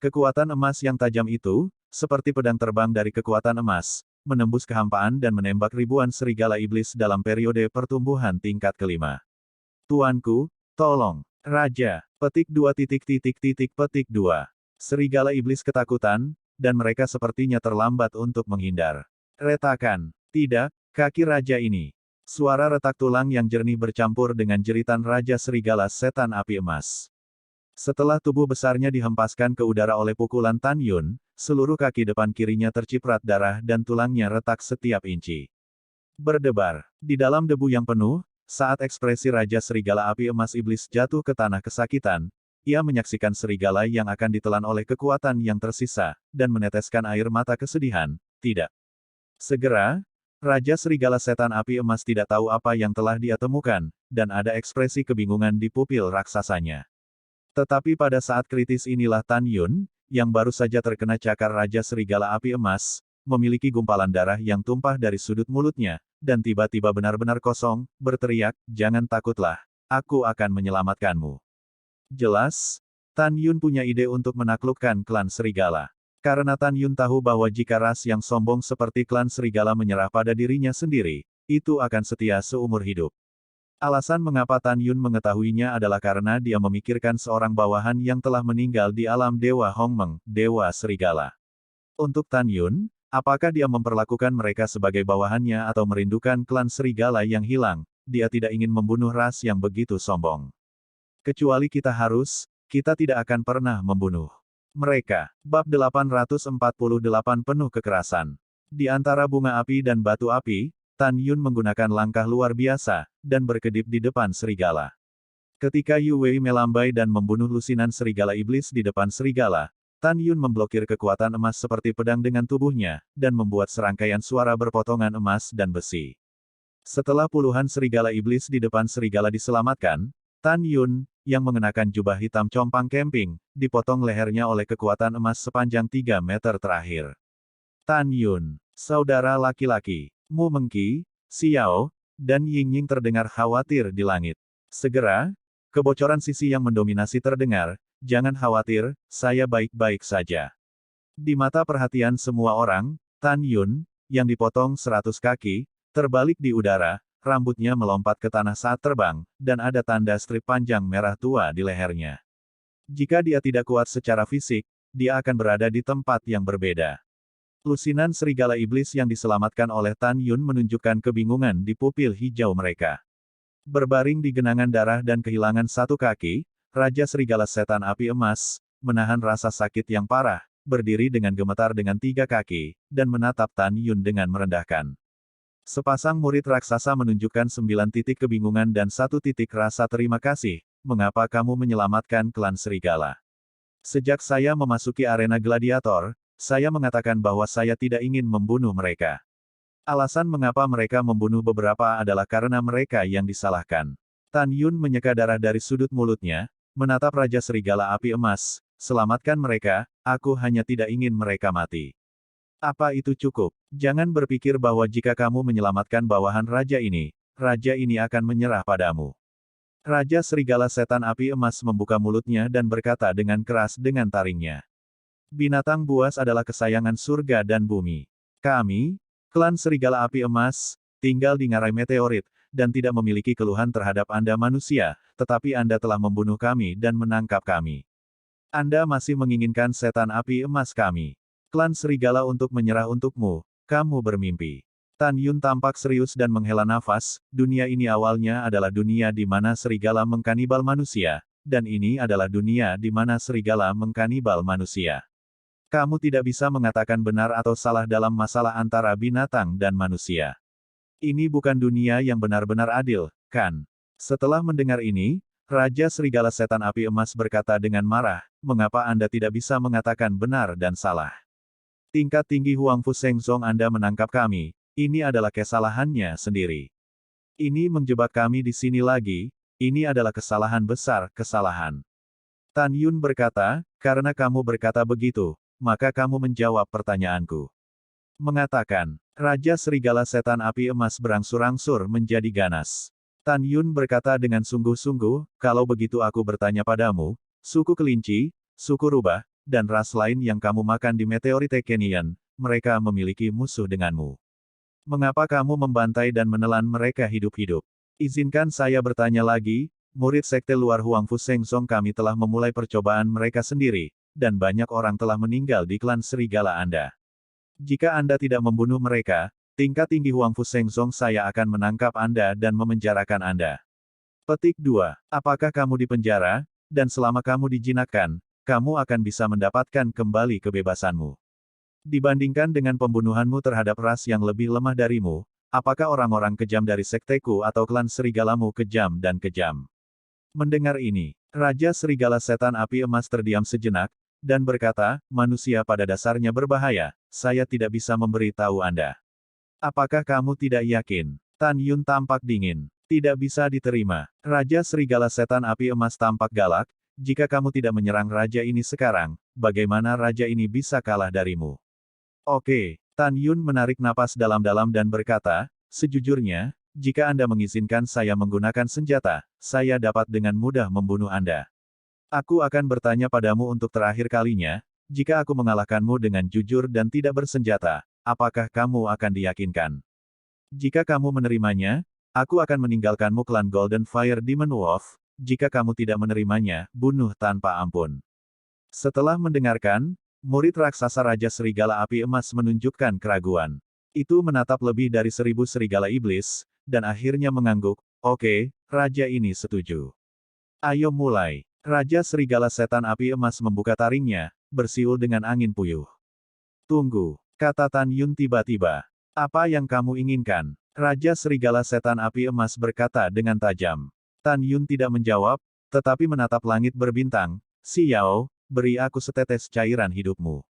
Kekuatan emas yang tajam itu, seperti pedang terbang dari kekuatan emas, menembus kehampaan dan menembak ribuan serigala iblis dalam periode pertumbuhan tingkat kelima. Tuanku, tolong, Raja. Petik 2. Petik 2. Serigala iblis ketakutan, dan mereka sepertinya terlambat untuk menghindar. Retakan. Tidak, kaki raja ini. Suara retak tulang yang jernih bercampur dengan jeritan Raja Serigala Setan Api Emas. Setelah tubuh besarnya dihempaskan ke udara oleh pukulan Tan Yun, seluruh kaki depan kirinya terciprat darah dan tulangnya retak setiap inci. Berdebar. Di dalam debu yang penuh, saat ekspresi Raja Serigala Api Emas Iblis jatuh ke tanah kesakitan, ia menyaksikan serigala yang akan ditelan oleh kekuatan yang tersisa, dan meneteskan air mata kesedihan. Tidak. Segera, Raja Serigala Setan Api Emas tidak tahu apa yang telah dia temukan, dan ada ekspresi kebingungan di pupil raksasanya. Tetapi pada saat kritis inilah Tan Yun, yang baru saja terkena cakar Raja Serigala Api Emas, memiliki gumpalan darah yang tumpah dari sudut mulutnya, dan tiba-tiba benar-benar kosong, berteriak, jangan takutlah, aku akan menyelamatkanmu. Jelas, Tan Yun punya ide untuk menaklukkan klan serigala. Karena Tan Yun tahu bahwa jika ras yang sombong seperti klan serigala menyerah pada dirinya sendiri, itu akan setia seumur hidup. Alasan mengapa Tan Yun mengetahuinya adalah karena dia memikirkan seorang bawahan yang telah meninggal di alam Dewa Hongmeng, Dewa Serigala. Untuk Tan Yun, apakah dia memperlakukan mereka sebagai bawahannya atau merindukan klan serigala yang hilang, dia tidak ingin membunuh ras yang begitu sombong. Kecuali kita tidak akan pernah membunuh mereka. Bab 848 penuh kekerasan. Di antara bunga api dan batu api, Tan Yun menggunakan langkah luar biasa, dan berkedip di depan serigala. Ketika Yu Wei melambai dan membunuh lusinan serigala iblis di depan serigala, Tan Yun memblokir kekuatan emas seperti pedang dengan tubuhnya, dan membuat serangkaian suara berpotongan emas dan besi. Setelah puluhan serigala iblis di depan serigala diselamatkan, Tan Yun, yang mengenakan jubah hitam compang camping, dipotong lehernya oleh kekuatan emas sepanjang 3 meter terakhir. Tan Yun, saudara laki-laki, Mu Mengqi, Xiao, dan Yingying terdengar khawatir di langit. Segera, kebocoran sisi yang mendominasi terdengar, jangan khawatir, saya baik-baik saja. Di mata perhatian semua orang, Tan Yun, yang dipotong 100 kaki, terbalik di udara, rambutnya melompat ke tanah saat terbang, dan ada tanda strip panjang merah tua di lehernya. Jika dia tidak kuat secara fisik, dia akan berada di tempat yang berbeda. Lusinan serigala iblis yang diselamatkan oleh Tan Yun menunjukkan kebingungan di pupil hijau mereka. Berbaring di genangan darah dan kehilangan satu kaki, Raja Serigala Setan Api Emas, menahan rasa sakit yang parah, berdiri dengan gemetar dengan 3 kaki, dan menatap Tan Yun dengan merendahkan. Sepasang murid raksasa menunjukkan 9 titik kebingungan dan 1 titik rasa terima kasih, mengapa kamu menyelamatkan klan serigala? Sejak saya memasuki arena gladiator, saya mengatakan bahwa saya tidak ingin membunuh mereka. Alasan mengapa mereka membunuh beberapa adalah karena mereka yang disalahkan. Tan Yun menyeka darah dari sudut mulutnya, menatap Raja Serigala Api Emas, selamatkan mereka, aku hanya tidak ingin mereka mati. Apa itu cukup? Jangan berpikir bahwa jika kamu menyelamatkan bawahan raja ini akan menyerah padamu. Raja Serigala Setan Api Emas membuka mulutnya dan berkata dengan keras dengan taringnya. Binatang buas adalah kesayangan surga dan bumi. Kami, klan Serigala Api Emas, tinggal di ngarai meteorit, dan tidak memiliki keluhan terhadap Anda manusia, tetapi Anda telah membunuh kami dan menangkap kami. Anda masih menginginkan setan api emas kami. Klan serigala untuk menyerah untukmu, kamu bermimpi. Tan Yun tampak serius dan menghela nafas, dunia ini awalnya adalah dunia di mana serigala mengkanibal manusia, dan ini adalah dunia di mana serigala mengkanibal manusia. Kamu tidak bisa mengatakan benar atau salah dalam masalah antara binatang dan manusia. Ini bukan dunia yang benar-benar adil, kan? Setelah mendengar ini, Raja Serigala Setan Api Emas berkata dengan marah, mengapa Anda tidak bisa mengatakan benar dan salah? Tingkat tinggi Huangfu Shengzong Anda menangkap kami, ini adalah kesalahannya sendiri. Ini menjebak kami di sini lagi, ini adalah kesalahan besar, kesalahan. Tan Yun berkata, karena kamu berkata begitu, maka kamu menjawab pertanyaanku. Mengatakan, Raja Serigala Setan Api Emas berangsur-angsur menjadi ganas. Tan Yun berkata dengan sungguh-sungguh, kalau begitu aku bertanya padamu, suku kelinci, suku rubah, dan ras lain yang kamu makan di Meteorite Canyon, mereka memiliki musuh denganmu. Mengapa kamu membantai dan menelan mereka hidup-hidup? Izinkan saya bertanya lagi, murid sekte luar Huangfu Shengzong kami telah memulai percobaan mereka sendiri, dan banyak orang telah meninggal di klan serigala Anda. Jika Anda tidak membunuh mereka, tingkat tinggi Huangfu Shengzong saya akan menangkap Anda dan memenjarakan Anda. Petik 2. Apakah kamu dipenjara, dan selama kamu dijinakkan, kamu akan bisa mendapatkan kembali kebebasanmu. Dibandingkan dengan pembunuhanmu terhadap ras yang lebih lemah darimu, apakah orang-orang kejam dari sekteku atau klan serigalamu kejam dan kejam? Mendengar ini, Raja Serigala Setan Api Emas terdiam sejenak, dan berkata, manusia pada dasarnya berbahaya, saya tidak bisa memberitahu Anda. Apakah kamu tidak yakin? Tan Yun tampak dingin. Tidak bisa diterima. Raja Serigala Setan Api Emas tampak galak, jika kamu tidak menyerang raja ini sekarang, bagaimana raja ini bisa kalah darimu? Oke, Tan Yun menarik napas dalam-dalam dan berkata, sejujurnya, jika Anda mengizinkan saya menggunakan senjata, saya dapat dengan mudah membunuh Anda. Aku akan bertanya padamu untuk terakhir kalinya, jika aku mengalahkanmu dengan jujur dan tidak bersenjata, apakah kamu akan diyakinkan? Jika kamu menerimanya, aku akan meninggalkanmu klan Golden Fire Demon Wolf, jika kamu tidak menerimanya, bunuh tanpa ampun. Setelah mendengarkan, murid raksasa Raja Serigala Api Emas menunjukkan keraguan. Itu menatap lebih dari 1000 serigala iblis, dan akhirnya mengangguk, oke, raja ini setuju. Ayo mulai. Raja Serigala Setan Api Emas membuka taringnya, bersiul dengan angin puyuh. Tunggu, kata Tan Yun tiba-tiba. Apa yang kamu inginkan? Raja Serigala Setan Api Emas berkata dengan tajam. Tan Yun tidak menjawab, tetapi menatap langit berbintang. Xiao, beri aku setetes cairan hidupmu.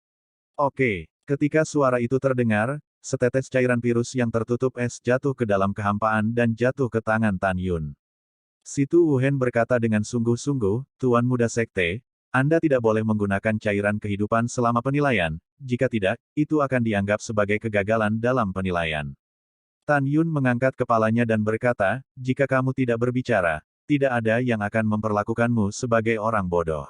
Oke, ketika suara itu terdengar, setetes cairan virus yang tertutup es jatuh ke dalam kehampaan dan jatuh ke tangan Tan Yun. Situ Wuhen berkata dengan sungguh-sungguh, Tuan Muda Sekte, Anda tidak boleh menggunakan cairan kehidupan selama penilaian, jika tidak, itu akan dianggap sebagai kegagalan dalam penilaian. Tan Yun mengangkat kepalanya dan berkata, jika kamu tidak berbicara, tidak ada yang akan memperlakukanmu sebagai orang bodoh.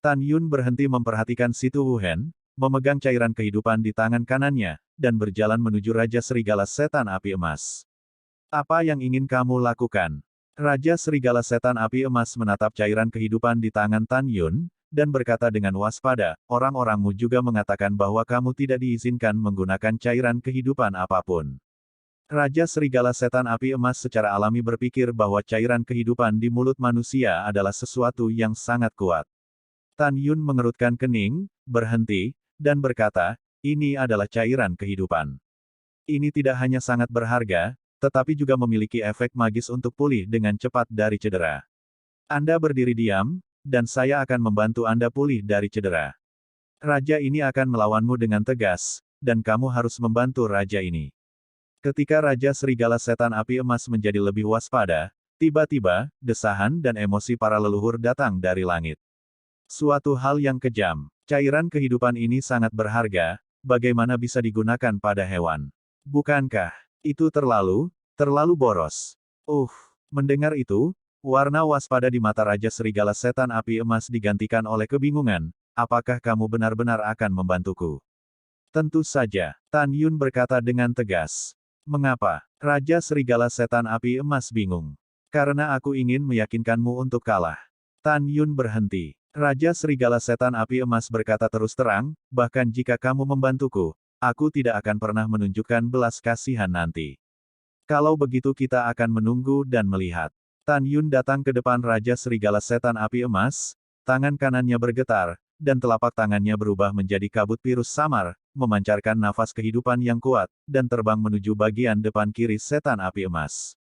Tan Yun berhenti memperhatikan Situ Wuhen, memegang cairan kehidupan di tangan kanannya, dan berjalan menuju Raja Serigala Setan Api Emas. Apa yang ingin kamu lakukan? Raja Serigala Setan Api Emas menatap cairan kehidupan di tangan Tan Yun, dan berkata dengan waspada, orang-orangmu juga mengatakan bahwa kamu tidak diizinkan menggunakan cairan kehidupan apapun. Raja Serigala Setan Api Emas secara alami berpikir bahwa cairan kehidupan di mulut manusia adalah sesuatu yang sangat kuat. Tan Yun mengerutkan kening, berhenti, dan berkata, ini adalah cairan kehidupan. Ini tidak hanya sangat berharga, tetapi juga memiliki efek magis untuk pulih dengan cepat dari cedera. Anda berdiri diam, dan saya akan membantu Anda pulih dari cedera. Raja ini akan melawanmu dengan tegas, dan kamu harus membantu raja ini. Ketika Raja Serigala Setan Api Emas menjadi lebih waspada, tiba-tiba, desahan dan emosi para leluhur datang dari langit. Suatu hal yang kejam. Cairan kehidupan ini sangat berharga, bagaimana bisa digunakan pada hewan? Bukankah itu terlalu boros? Mendengar itu, warna waspada di mata Raja Serigala Setan Api Emas digantikan oleh kebingungan. Apakah kamu benar-benar akan membantuku? Tentu saja, Tan Yun berkata dengan tegas. Mengapa? Raja Serigala Setan Api Emas bingung. Karena aku ingin meyakinkanmu untuk kalah. Tan Yun berhenti. Raja Serigala Setan Api Emas berkata terus terang, bahkan jika kamu membantuku, aku tidak akan pernah menunjukkan belas kasihan nanti. Kalau begitu kita akan menunggu dan melihat. Tan Yun datang ke depan Raja Serigala Setan Api Emas, tangan kanannya bergetar, dan telapak tangannya berubah menjadi kabut virus samar, memancarkan nafas kehidupan yang kuat, dan terbang menuju bagian depan kiri Setan Api Emas.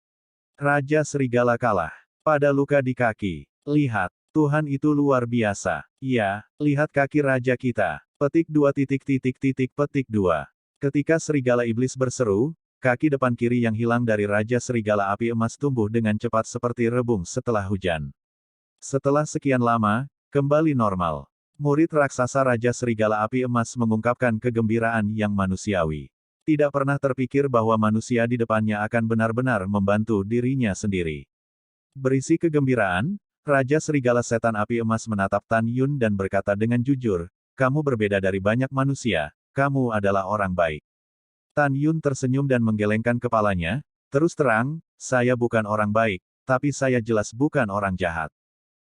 Raja Serigala kalah. Pada luka di kaki. Lihat. Tuhan itu luar biasa. Ya, lihat kaki raja kita. Petik 2 petik 2. Ketika serigala iblis berseru, kaki depan kiri yang hilang dari Raja Serigala Api Emas tumbuh dengan cepat seperti rebung setelah hujan. Setelah sekian lama, kembali normal. Murid raksasa Raja Serigala Api Emas mengungkapkan kegembiraan yang manusiawi. Tidak pernah terpikir bahwa manusia di depannya akan benar-benar membantu dirinya sendiri. Berisi kegembiraan, Raja Serigala Setan Api Emas menatap Tan Yun dan berkata dengan jujur, kamu berbeda dari banyak manusia, kamu adalah orang baik. Tan Yun tersenyum dan menggelengkan kepalanya, terus terang, saya bukan orang baik, tapi saya jelas bukan orang jahat.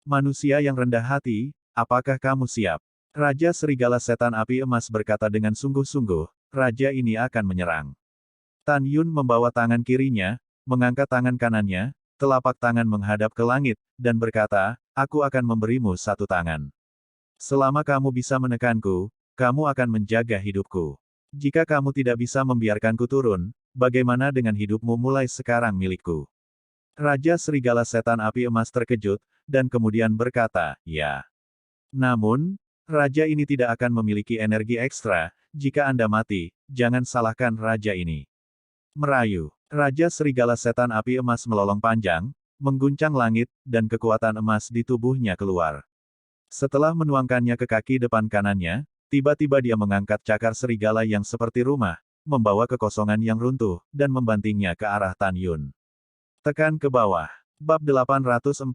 Manusia yang rendah hati, apakah kamu siap? Raja Serigala Setan Api Emas berkata dengan sungguh-sungguh, raja ini akan menyerang. Tan Yun membawa tangan kirinya, mengangkat tangan kanannya, telapak tangan menghadap ke langit, dan berkata, aku akan memberimu satu tangan. Selama kamu bisa menekanku, kamu akan menjaga hidupku. Jika kamu tidak bisa membiarkanku turun, bagaimana dengan hidupmu mulai sekarang milikku? Raja Serigala Setan Api Emas terkejut, dan kemudian berkata, ya. Namun, raja ini tidak akan memiliki energi ekstra, jika Anda mati, jangan salahkan raja ini. Merayu. Raja Serigala Setan Api Emas melolong panjang, mengguncang langit, dan kekuatan emas di tubuhnya keluar. Setelah menuangkannya ke kaki depan kanannya, tiba-tiba dia mengangkat cakar serigala yang seperti rumah, membawa kekosongan yang runtuh, dan membantingnya ke arah Tan Yun. Tekan ke bawah. Bab 849,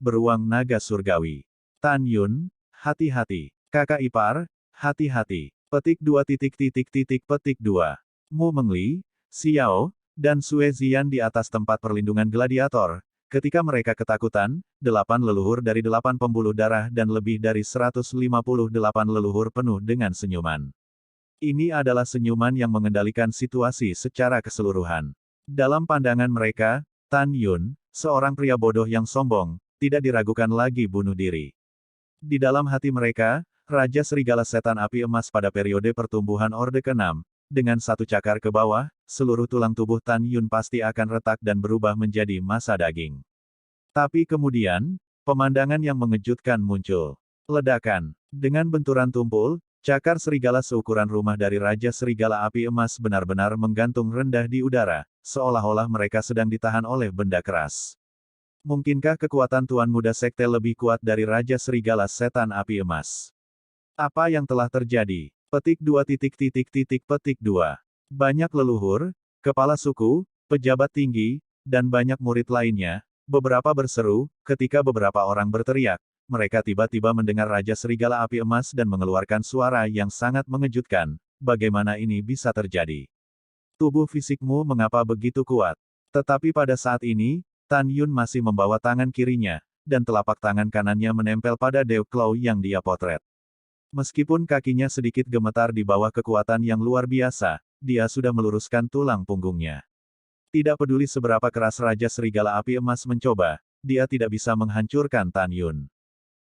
Beruang Naga Surgawi. Tan Yun, hati-hati. Kakak ipar, hati-hati. Petik 2 petik 2. Mu Mengli, Xiao, dan Sue Zian di atas tempat perlindungan gladiator. Ketika mereka ketakutan, 8 leluhur dari 8 pembuluh darah dan lebih dari 158 leluhur penuh dengan senyuman. Ini adalah senyuman yang mengendalikan situasi secara keseluruhan. Dalam pandangan mereka, Tan Yun, seorang pria bodoh yang sombong, tidak diragukan lagi bunuh diri. Di dalam hati mereka, Raja Serigala Setan Api Emas pada periode pertumbuhan Orde ke-6, dengan satu cakar ke bawah, seluruh tulang tubuh Tan Yun pasti akan retak dan berubah menjadi massa daging. Tapi kemudian, pemandangan yang mengejutkan muncul. Ledakan. Dengan benturan tumpul, cakar serigala seukuran rumah dari Raja Serigala Api Emas benar-benar menggantung rendah di udara, seolah-olah mereka sedang ditahan oleh benda keras. Mungkinkah kekuatan Tuan Muda Sekte lebih kuat dari Raja Serigala Setan Api Emas? Apa yang telah terjadi? Petik 2. Banyak leluhur, kepala suku, pejabat tinggi, dan banyak murid lainnya, beberapa berseru, ketika beberapa orang berteriak, mereka tiba-tiba mendengar Raja Serigala Api Emas dan mengeluarkan suara yang sangat mengejutkan. Bagaimana ini bisa terjadi? Tubuh fisikmu mengapa begitu kuat? Tetapi pada saat ini, Tan Yun masih membawa tangan kirinya, dan telapak tangan kanannya menempel pada Dew Claw yang dia potret. Meskipun kakinya sedikit gemetar di bawah kekuatan yang luar biasa, dia sudah meluruskan tulang punggungnya. Tidak peduli seberapa keras Raja Serigala Api Emas mencoba, dia tidak bisa menghancurkan Tan Yun.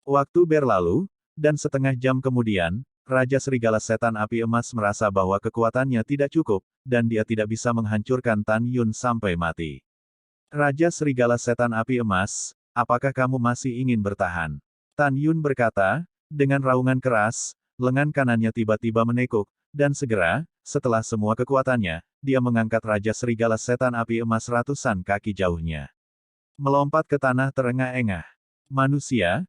Waktu berlalu, dan setengah jam kemudian, Raja Serigala Setan Api Emas merasa bahwa kekuatannya tidak cukup, dan dia tidak bisa menghancurkan Tan Yun sampai mati. Raja Serigala Setan Api Emas, apakah kamu masih ingin bertahan? Tan Yun berkata, dengan raungan keras, lengan kanannya tiba-tiba menekuk, dan segera, setelah semua kekuatannya, dia mengangkat Raja Serigala Setan Api Emas ratusan kaki jauhnya. Melompat ke tanah terengah-engah. Manusia,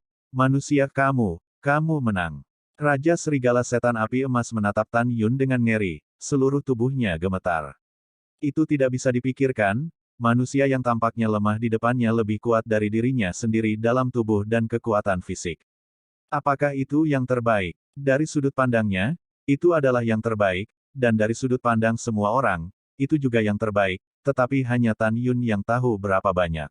kamu menang. Raja Serigala Setan Api Emas menatap Tan Yun dengan ngeri, seluruh tubuhnya gemetar. Itu tidak bisa dipikirkan, manusia yang tampaknya lemah di depannya lebih kuat dari dirinya sendiri dalam tubuh dan kekuatan fisik. Apakah itu yang terbaik? Dari sudut pandangnya, itu adalah yang terbaik, dan dari sudut pandang semua orang, itu juga yang terbaik, tetapi hanya Tan Yun yang tahu berapa banyak.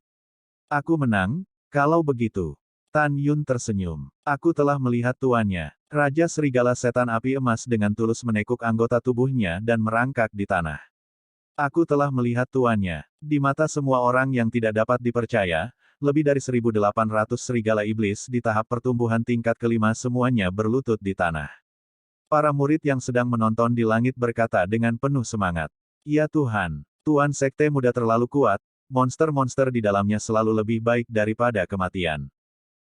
Aku menang, kalau begitu. Tan Yun tersenyum. Aku telah melihat tuannya. Raja Serigala Setan Api Emas dengan tulus menekuk anggota tubuhnya dan merangkak di tanah. Aku telah melihat tuannya. Di mata semua orang yang tidak dapat dipercaya, lebih dari 1.800 serigala iblis di tahap pertumbuhan tingkat kelima semuanya berlutut di tanah. Para murid yang sedang menonton di langit berkata dengan penuh semangat. Ya Tuhan, Tuan Sekte Muda terlalu kuat, monster-monster di dalamnya selalu lebih baik daripada kematian.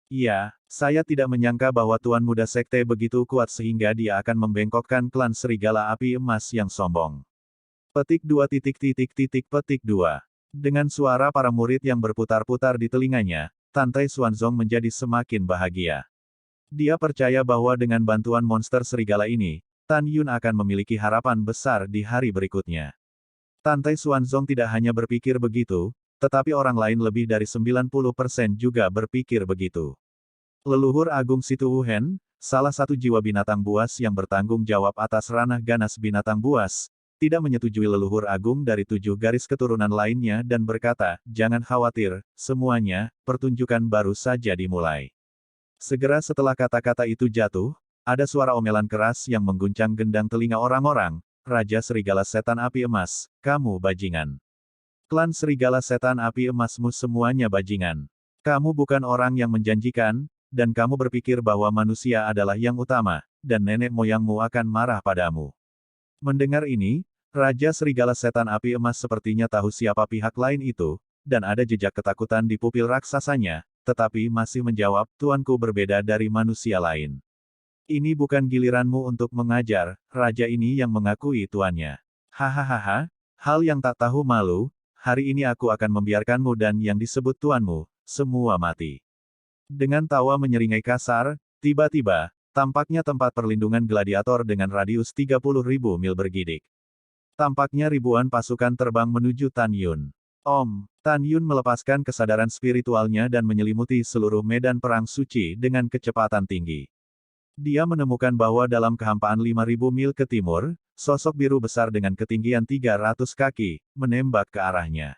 Iya, saya tidak menyangka bahwa Tuan Muda Sekte begitu kuat sehingga dia akan membengkokkan klan Serigala Api Emas yang sombong. Petik 2. Dengan suara para murid yang berputar-putar di telinganya, Tantai Xuanzong menjadi semakin bahagia. Dia percaya bahwa dengan bantuan monster serigala ini, Tan Yun akan memiliki harapan besar di hari berikutnya. Tantai Xuanzong tidak hanya berpikir begitu, tetapi orang lain lebih dari 90% juga berpikir begitu. Leluhur Agung Situ Wuhen, salah satu jiwa binatang buas yang bertanggung jawab atas ranah ganas binatang buas, tidak menyetujui leluhur agung dari 7 garis keturunan lainnya dan berkata, jangan khawatir, semuanya, pertunjukan baru saja dimulai. Segera setelah kata-kata itu jatuh, ada suara omelan keras yang mengguncang gendang telinga orang-orang, Raja Serigala Setan Api Emas, kamu bajingan. Klan Serigala Setan Api Emasmu semuanya bajingan. Kamu bukan orang yang menjanjikan, dan kamu berpikir bahwa manusia adalah yang utama, dan nenek moyangmu akan marah padamu. Mendengar ini, Raja Serigala Setan Api Emas sepertinya tahu siapa pihak lain itu, dan ada jejak ketakutan di pupil raksasanya, tetapi masih menjawab, tuanku berbeda dari manusia lain. Ini bukan giliranmu untuk mengajar, raja ini yang mengakui tuannya. Hahaha, hal yang tak tahu malu, hari ini aku akan membiarkanmu dan yang disebut tuanmu, semua mati. Dengan tawa menyeringai kasar, tiba-tiba, tampaknya tempat perlindungan gladiator dengan radius 30.000 mil bergidik. Tampaknya ribuan pasukan terbang menuju Tan Yun. Tan Yun melepaskan kesadaran spiritualnya dan menyelimuti seluruh medan perang suci dengan kecepatan tinggi. Dia menemukan bahwa dalam kehampaan 5.000 mil ke timur, sosok biru besar dengan ketinggian 300 kaki, menembak ke arahnya.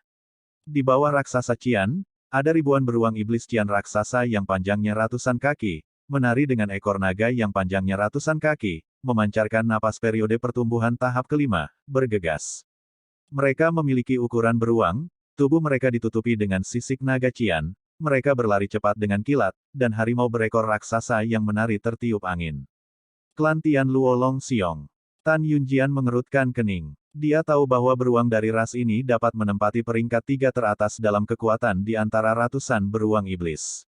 Di bawah raksasa Qian, ada ribuan beruang iblis Qian raksasa yang panjangnya ratusan kaki, menari dengan ekor naga yang panjangnya ratusan kaki, memancarkan napas periode pertumbuhan tahap kelima, bergegas. Mereka memiliki ukuran beruang, tubuh mereka ditutupi dengan sisik naga Qian, mereka berlari cepat dengan kilat, dan harimau berekor raksasa yang menari tertiup angin. Klan Tian Luo Long Xiong. Tan Yunjian mengerutkan kening. Dia tahu bahwa beruang dari ras ini dapat menempati peringkat 3 teratas dalam kekuatan di antara ratusan beruang iblis.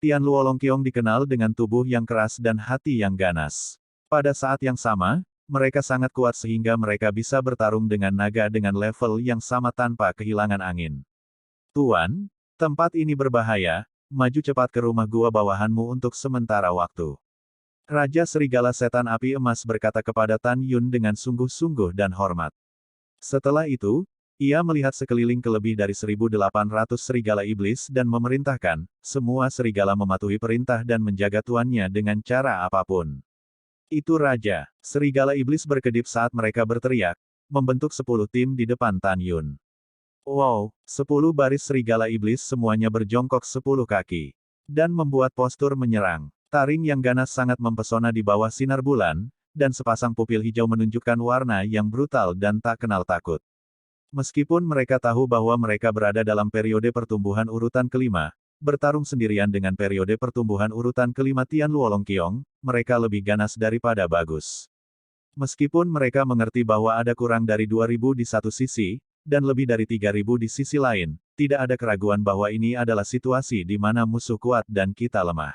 Tian Luolongqiong dikenal dengan tubuh yang keras dan hati yang ganas. Pada saat yang sama, mereka sangat kuat sehingga mereka bisa bertarung dengan naga dengan level yang sama tanpa kehilangan angin. Tuan, tempat ini berbahaya, maju cepat ke rumah gua bawahanmu untuk sementara waktu. Raja Serigala Setan Api Emas berkata kepada Tan Yun dengan sungguh-sungguh dan hormat. Setelah itu, ia melihat sekeliling ke lebih dari 1.800 serigala iblis dan memerintahkan, semua serigala mematuhi perintah dan menjaga tuannya dengan cara apapun. Itu Raja. Serigala iblis berkedip saat mereka berteriak, membentuk 10 tim di depan Tan Yun. Wow, 10 baris serigala iblis semuanya berjongkok 10 kaki. Dan membuat postur menyerang. Taring yang ganas sangat mempesona di bawah sinar bulan, dan sepasang pupil hijau menunjukkan warna yang brutal dan tak kenal takut. Meskipun mereka tahu bahwa mereka berada dalam periode pertumbuhan urutan kelima, bertarung sendirian dengan periode pertumbuhan urutan kelima Tian Luolongqiong, mereka lebih ganas daripada bagus. Meskipun mereka mengerti bahwa ada kurang dari 2.000 di satu sisi, dan lebih dari 3.000 di sisi lain, tidak ada keraguan bahwa ini adalah situasi di mana musuh kuat dan kita lemah.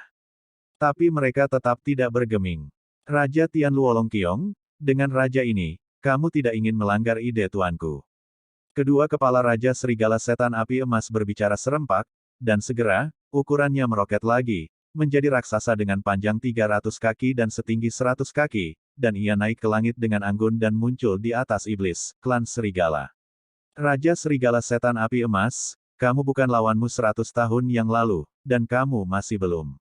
Tapi mereka tetap tidak bergeming. Raja Tian Luolongqiong, dengan raja ini, kamu tidak ingin melanggar ide tuanku. Kedua kepala Raja Serigala Setan Api Emas berbicara serempak, dan segera, ukurannya meroket lagi, menjadi raksasa dengan panjang 300 kaki dan setinggi 100 kaki, dan ia naik ke langit dengan anggun dan muncul di atas iblis, klan serigala. Raja Serigala Setan Api Emas, kamu bukan lawanmu 100 tahun yang lalu, dan kamu masih belum.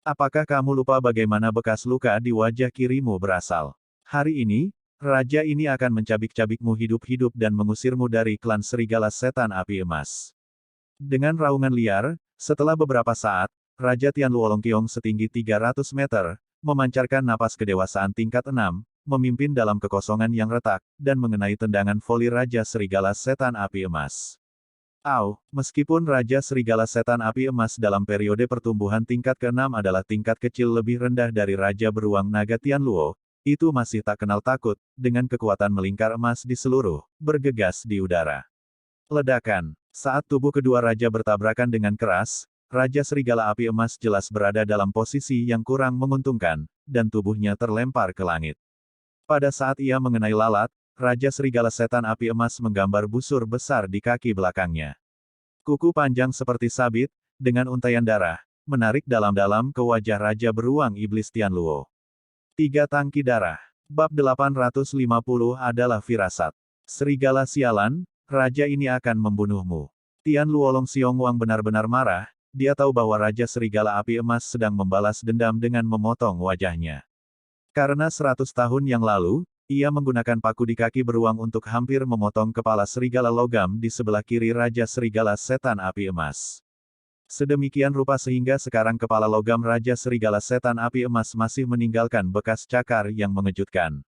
Apakah kamu lupa bagaimana bekas luka di wajah kirimu berasal? Hari ini, raja ini akan mencabik-cabikmu hidup-hidup dan mengusirmu dari klan Serigala Setan Api Emas. Dengan raungan liar, setelah beberapa saat, Raja Tian Luolongqiong setinggi 300 meter, memancarkan napas kedewasaan tingkat 6, memimpin dalam kekosongan yang retak, dan mengenai tendangan voli Raja Serigala Setan Api Emas. Meskipun Raja Serigala Setan Api Emas dalam periode pertumbuhan tingkat ke-6 adalah tingkat kecil lebih rendah dari Raja Beruang Naga Tian Luo, itu masih tak kenal takut, dengan kekuatan melingkar emas di seluruh, bergegas di udara. Ledakan. Saat tubuh kedua raja bertabrakan dengan keras, Raja Serigala Api Emas jelas berada dalam posisi yang kurang menguntungkan, dan tubuhnya terlempar ke langit. Pada saat ia mengenai lalat, Raja Serigala Setan Api Emas menggambar busur besar di kaki belakangnya. Kuku panjang seperti sabit, dengan untaian darah, menarik dalam-dalam ke wajah Raja Beruang Iblis Tian Luo. 3 tangki darah. Bab 850 adalah firasat. Serigala sialan, raja ini akan membunuhmu. Tian Luolongqiong benar-benar marah, dia tahu bahwa Raja Serigala Api Emas sedang membalas dendam dengan memotong wajahnya. Karena 100 tahun yang lalu, ia menggunakan paku di kaki beruang untuk hampir memotong kepala serigala logam di sebelah kiri Raja Serigala Setan Api Emas. Sedemikian rupa sehingga sekarang kepala logam Raja Serigala Setan Api Emas masih meninggalkan bekas cakar yang mengejutkan.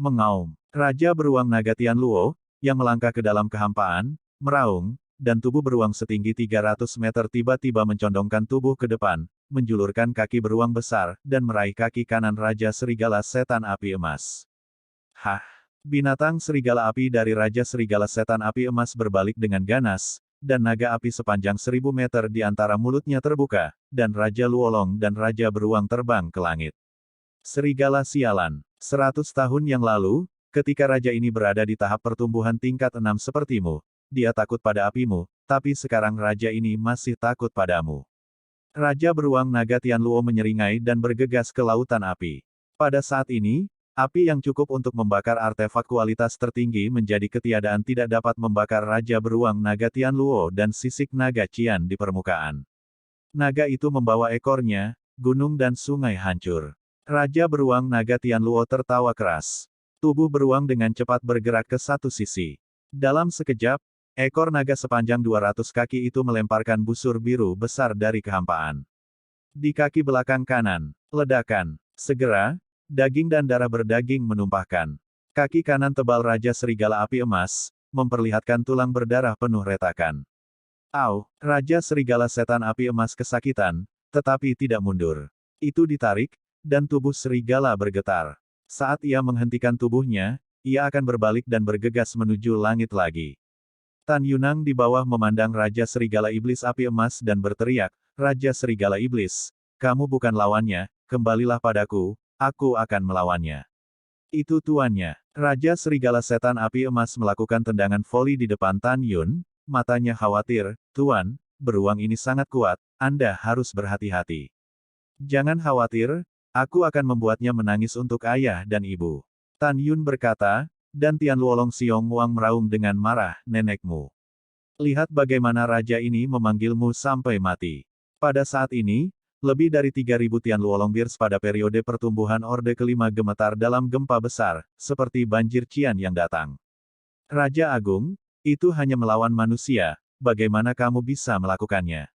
Mengaum. Raja Beruang Naga Tian Luo, yang melangkah ke dalam kehampaan, meraung, dan tubuh beruang setinggi 300 meter tiba-tiba mencondongkan tubuh ke depan, menjulurkan kaki beruang besar, dan meraih kaki kanan Raja Serigala Setan Api Emas. Hah! Binatang serigala api dari Raja Serigala Setan Api Emas berbalik dengan ganas, dan naga api sepanjang 1000 meter di antara mulutnya terbuka, dan Raja Luolong dan Raja Beruang terbang ke langit. Serigala sialan. 100 tahun yang lalu, ketika raja ini berada di tahap pertumbuhan tingkat 6 sepertimu, dia takut pada apimu, tapi sekarang raja ini masih takut padamu. Raja Beruang Naga Tian Luo menyeringai dan bergegas ke lautan api. Pada saat ini, api yang cukup untuk membakar artefak kualitas tertinggi menjadi ketiadaan tidak dapat membakar Raja Beruang Naga Tian Luo dan sisik naga Qian di permukaan. Naga itu membawa ekornya, gunung dan sungai hancur. Raja Beruang Naga Tian Luo tertawa keras. Tubuh beruang dengan cepat bergerak ke satu sisi. Dalam sekejap, ekor naga sepanjang 200 kaki itu melemparkan busur biru besar dari kehampaan. Di kaki belakang kanan, ledakan. Segera, daging dan darah berdaging menumpahkan. Kaki kanan tebal Raja Serigala Api Emas, memperlihatkan tulang berdarah penuh retakan. Raja Serigala Setan Api Emas kesakitan, tetapi tidak mundur. Itu ditarik, dan tubuh serigala bergetar. Saat ia menghentikan tubuhnya, ia akan berbalik dan bergegas menuju langit lagi. Tan Yunang di bawah memandang Raja Serigala Iblis Api Emas dan berteriak, Raja Serigala Iblis, kamu bukan lawannya, kembalilah padaku, aku akan melawannya. Itu tuannya. Raja Serigala Setan Api Emas melakukan tendangan voli di depan Tan Yun, matanya khawatir, Tuan, beruang ini sangat kuat, Anda harus berhati-hati. Jangan khawatir, aku akan membuatnya menangis untuk ayah dan ibu. Tan Yun berkata, dan Tian Luolong Siong Wang meraung dengan marah, nenekmu. Lihat bagaimana raja ini memanggilmu sampai mati. Pada saat ini, lebih dari 3.000 Tian Luolong Bears pada periode pertumbuhan Orde kelima gemetar dalam gempa besar, seperti banjir Cian yang datang. Raja Agung, itu hanya melawan manusia, bagaimana kamu bisa melakukannya?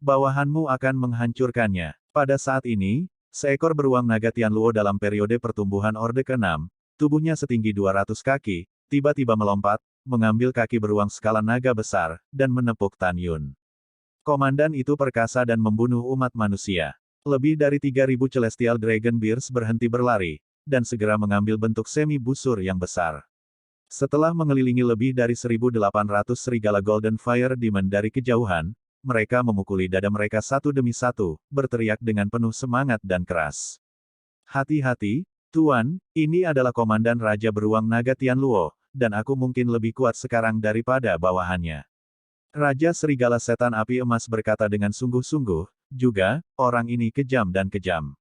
Bawahanmu akan menghancurkannya. Pada saat ini, seekor beruang naga Tian Luo dalam periode pertumbuhan Orde ke-6, tubuhnya setinggi 200 kaki, tiba-tiba melompat, mengambil kaki beruang skala naga besar, dan menepuk Tan Yun. Komandan itu perkasa dan membunuh umat manusia. Lebih dari 3.000 Celestial Dragon Bears berhenti berlari, dan segera mengambil bentuk semi-busur yang besar. Setelah mengelilingi lebih dari 1.800 serigala Golden Fire Demon dari kejauhan, mereka memukuli dada mereka satu demi satu, berteriak dengan penuh semangat dan keras. Hati-hati, Tuan, ini adalah Komandan Raja Beruang Naga Tian Luo, dan aku mungkin lebih kuat sekarang daripada bawahannya. Raja Serigala Setan Api Emas berkata dengan sungguh-sungguh, juga, orang ini kejam dan kejam.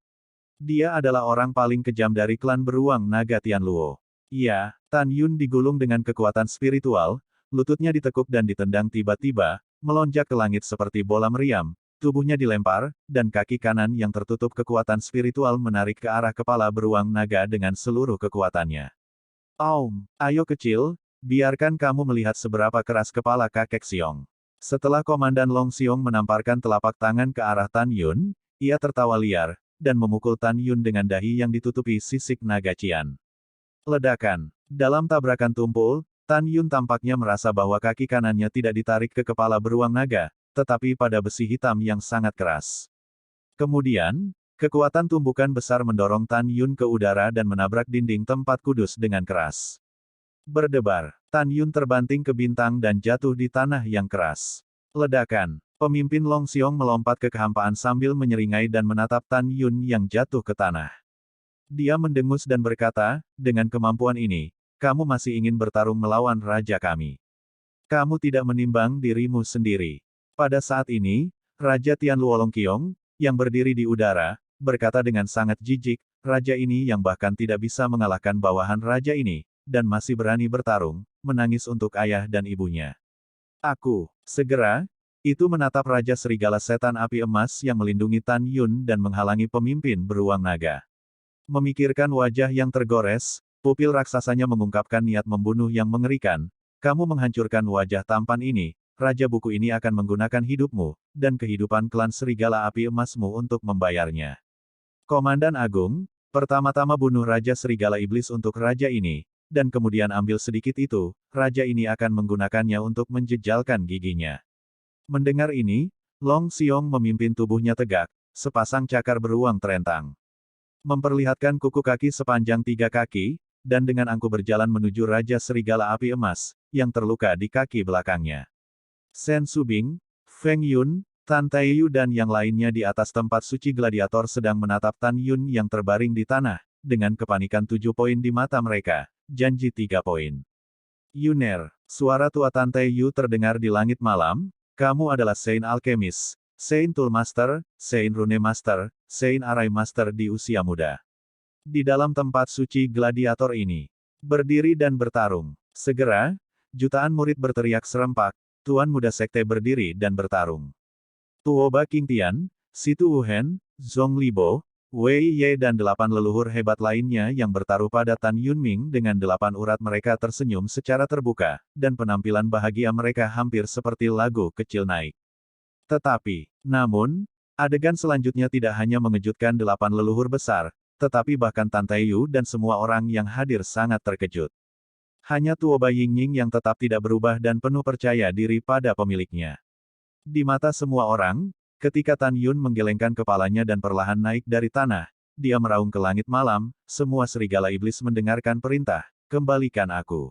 Dia adalah orang paling kejam dari klan beruang naga Tian Luo. Ya, Tan Yun digulung dengan kekuatan spiritual, lututnya ditekuk dan ditendang tiba-tiba, melonjak ke langit seperti bola meriam, tubuhnya dilempar, dan kaki kanan yang tertutup kekuatan spiritual menarik ke arah kepala beruang naga dengan seluruh kekuatannya. Aum, ayo kecil, biarkan kamu melihat seberapa keras kepala kakek Siong. Setelah Komandan Long Siong menamparkan telapak tangan ke arah Tan Yun, ia tertawa liar, dan memukul Tan Yun dengan dahi yang ditutupi sisik naga Cian. Ledakan. Dalam tabrakan tumpul, Tan Yun tampaknya merasa bahwa kaki kanannya tidak ditarik ke kepala beruang naga, tetapi pada besi hitam yang sangat keras. Kemudian, kekuatan tumbukan besar mendorong Tan Yun ke udara dan menabrak dinding tempat kudus dengan keras. Berdebar, Tan Yun terbanting ke bintang dan jatuh di tanah yang keras. Ledakan, pemimpin Long Siong melompat ke kehampaan sambil menyeringai dan menatap Tan Yun yang jatuh ke tanah. Dia mendengus dan berkata, dengan kemampuan ini, kamu masih ingin bertarung melawan raja kami. Kamu tidak menimbang dirimu sendiri. Pada saat ini, Raja Tian Luolong Qiong, yang berdiri di udara, berkata dengan sangat jijik, raja ini yang bahkan tidak bisa mengalahkan bawahan raja ini, dan masih berani bertarung, menangis untuk ayah dan ibunya. Aku, segera, itu menatap Raja Serigala Setan Api Emas yang melindungi Tan Yun dan menghalangi pemimpin beruang naga. Memikirkan wajah yang tergores, pupil raksasanya mengungkapkan niat membunuh yang mengerikan, kamu menghancurkan wajah tampan ini, Raja Buku ini akan menggunakan hidupmu, dan kehidupan klan Serigala Api Emasmu untuk membayarnya. Komandan Agung, pertama-tama bunuh Raja Serigala Iblis untuk raja ini, dan kemudian ambil sedikit itu, raja ini akan menggunakannya untuk menjejalkan giginya. Mendengar ini, Long Siong memimpin tubuhnya tegak, sepasang cakar beruang terentang. Memperlihatkan kuku kaki sepanjang 3 kaki, dan dengan angkuh berjalan menuju Raja Serigala Api Emas, yang terluka di kaki belakangnya. Shen Subing, Feng Yun, Tan Taiyu dan yang lainnya di atas tempat suci gladiator sedang menatap Tan Yun yang terbaring di tanah, dengan kepanikan 7 poin di mata mereka, janji 3 poin. Yuner, suara tua Tan Taiyu terdengar di langit malam, kamu adalah Saint Alchemist, Saint Tool Master, Saint Rune Master, Saint Arai Master di usia muda. Di dalam tempat suci gladiator ini, berdiri dan bertarung. Segera, jutaan murid berteriak serempak, Tuan Muda Sekte berdiri dan bertarung. Tuoba Qingtian, Situ Wuhen, Zhong Libo, Wei Ye dan 8 leluhur hebat lainnya yang bertaruh pada Tan Yunming dengan 8 urat mereka tersenyum secara terbuka, dan penampilan bahagia mereka hampir seperti lagu kecil naik. Tetapi, namun, adegan selanjutnya tidak hanya mengejutkan 8 leluhur besar, tetapi bahkan Tan Taiyu dan semua orang yang hadir sangat terkejut. Hanya Tuoba Yingning yang tetap tidak berubah dan penuh percaya diri pada pemiliknya. Di mata semua orang, ketika Tan Yun menggelengkan kepalanya dan perlahan naik dari tanah, dia meraung ke langit malam, semua serigala iblis mendengarkan perintah, kembalikan aku.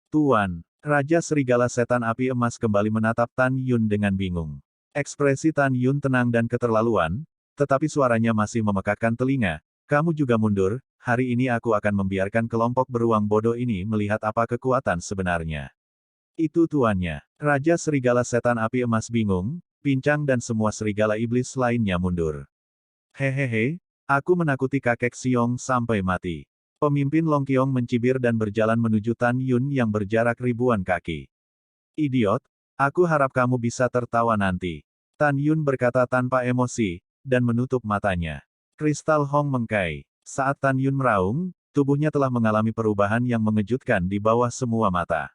Tuan, Raja Serigala Setan Api Emas kembali menatap Tan Yun dengan bingung. Ekspresi Tan Yun tenang dan keterlaluan, tetapi suaranya masih memekakkan telinga. Kamu juga mundur, hari ini aku akan membiarkan kelompok beruang bodoh ini melihat apa kekuatan sebenarnya. Itu tuannya. Raja Serigala Setan Api Emas bingung, pincang dan semua serigala iblis lainnya mundur. Hehehe, aku menakuti kakek Xiong sampai mati. Pemimpin Long Qiong mencibir dan berjalan menuju Tan Yun yang berjarak ribuan kaki. Idiot, aku harap kamu bisa tertawa nanti. Tan Yun berkata tanpa emosi, dan menutup matanya. Kristal Hong mengkai. Saat Tan Yun meraung, tubuhnya telah mengalami perubahan yang mengejutkan di bawah semua mata.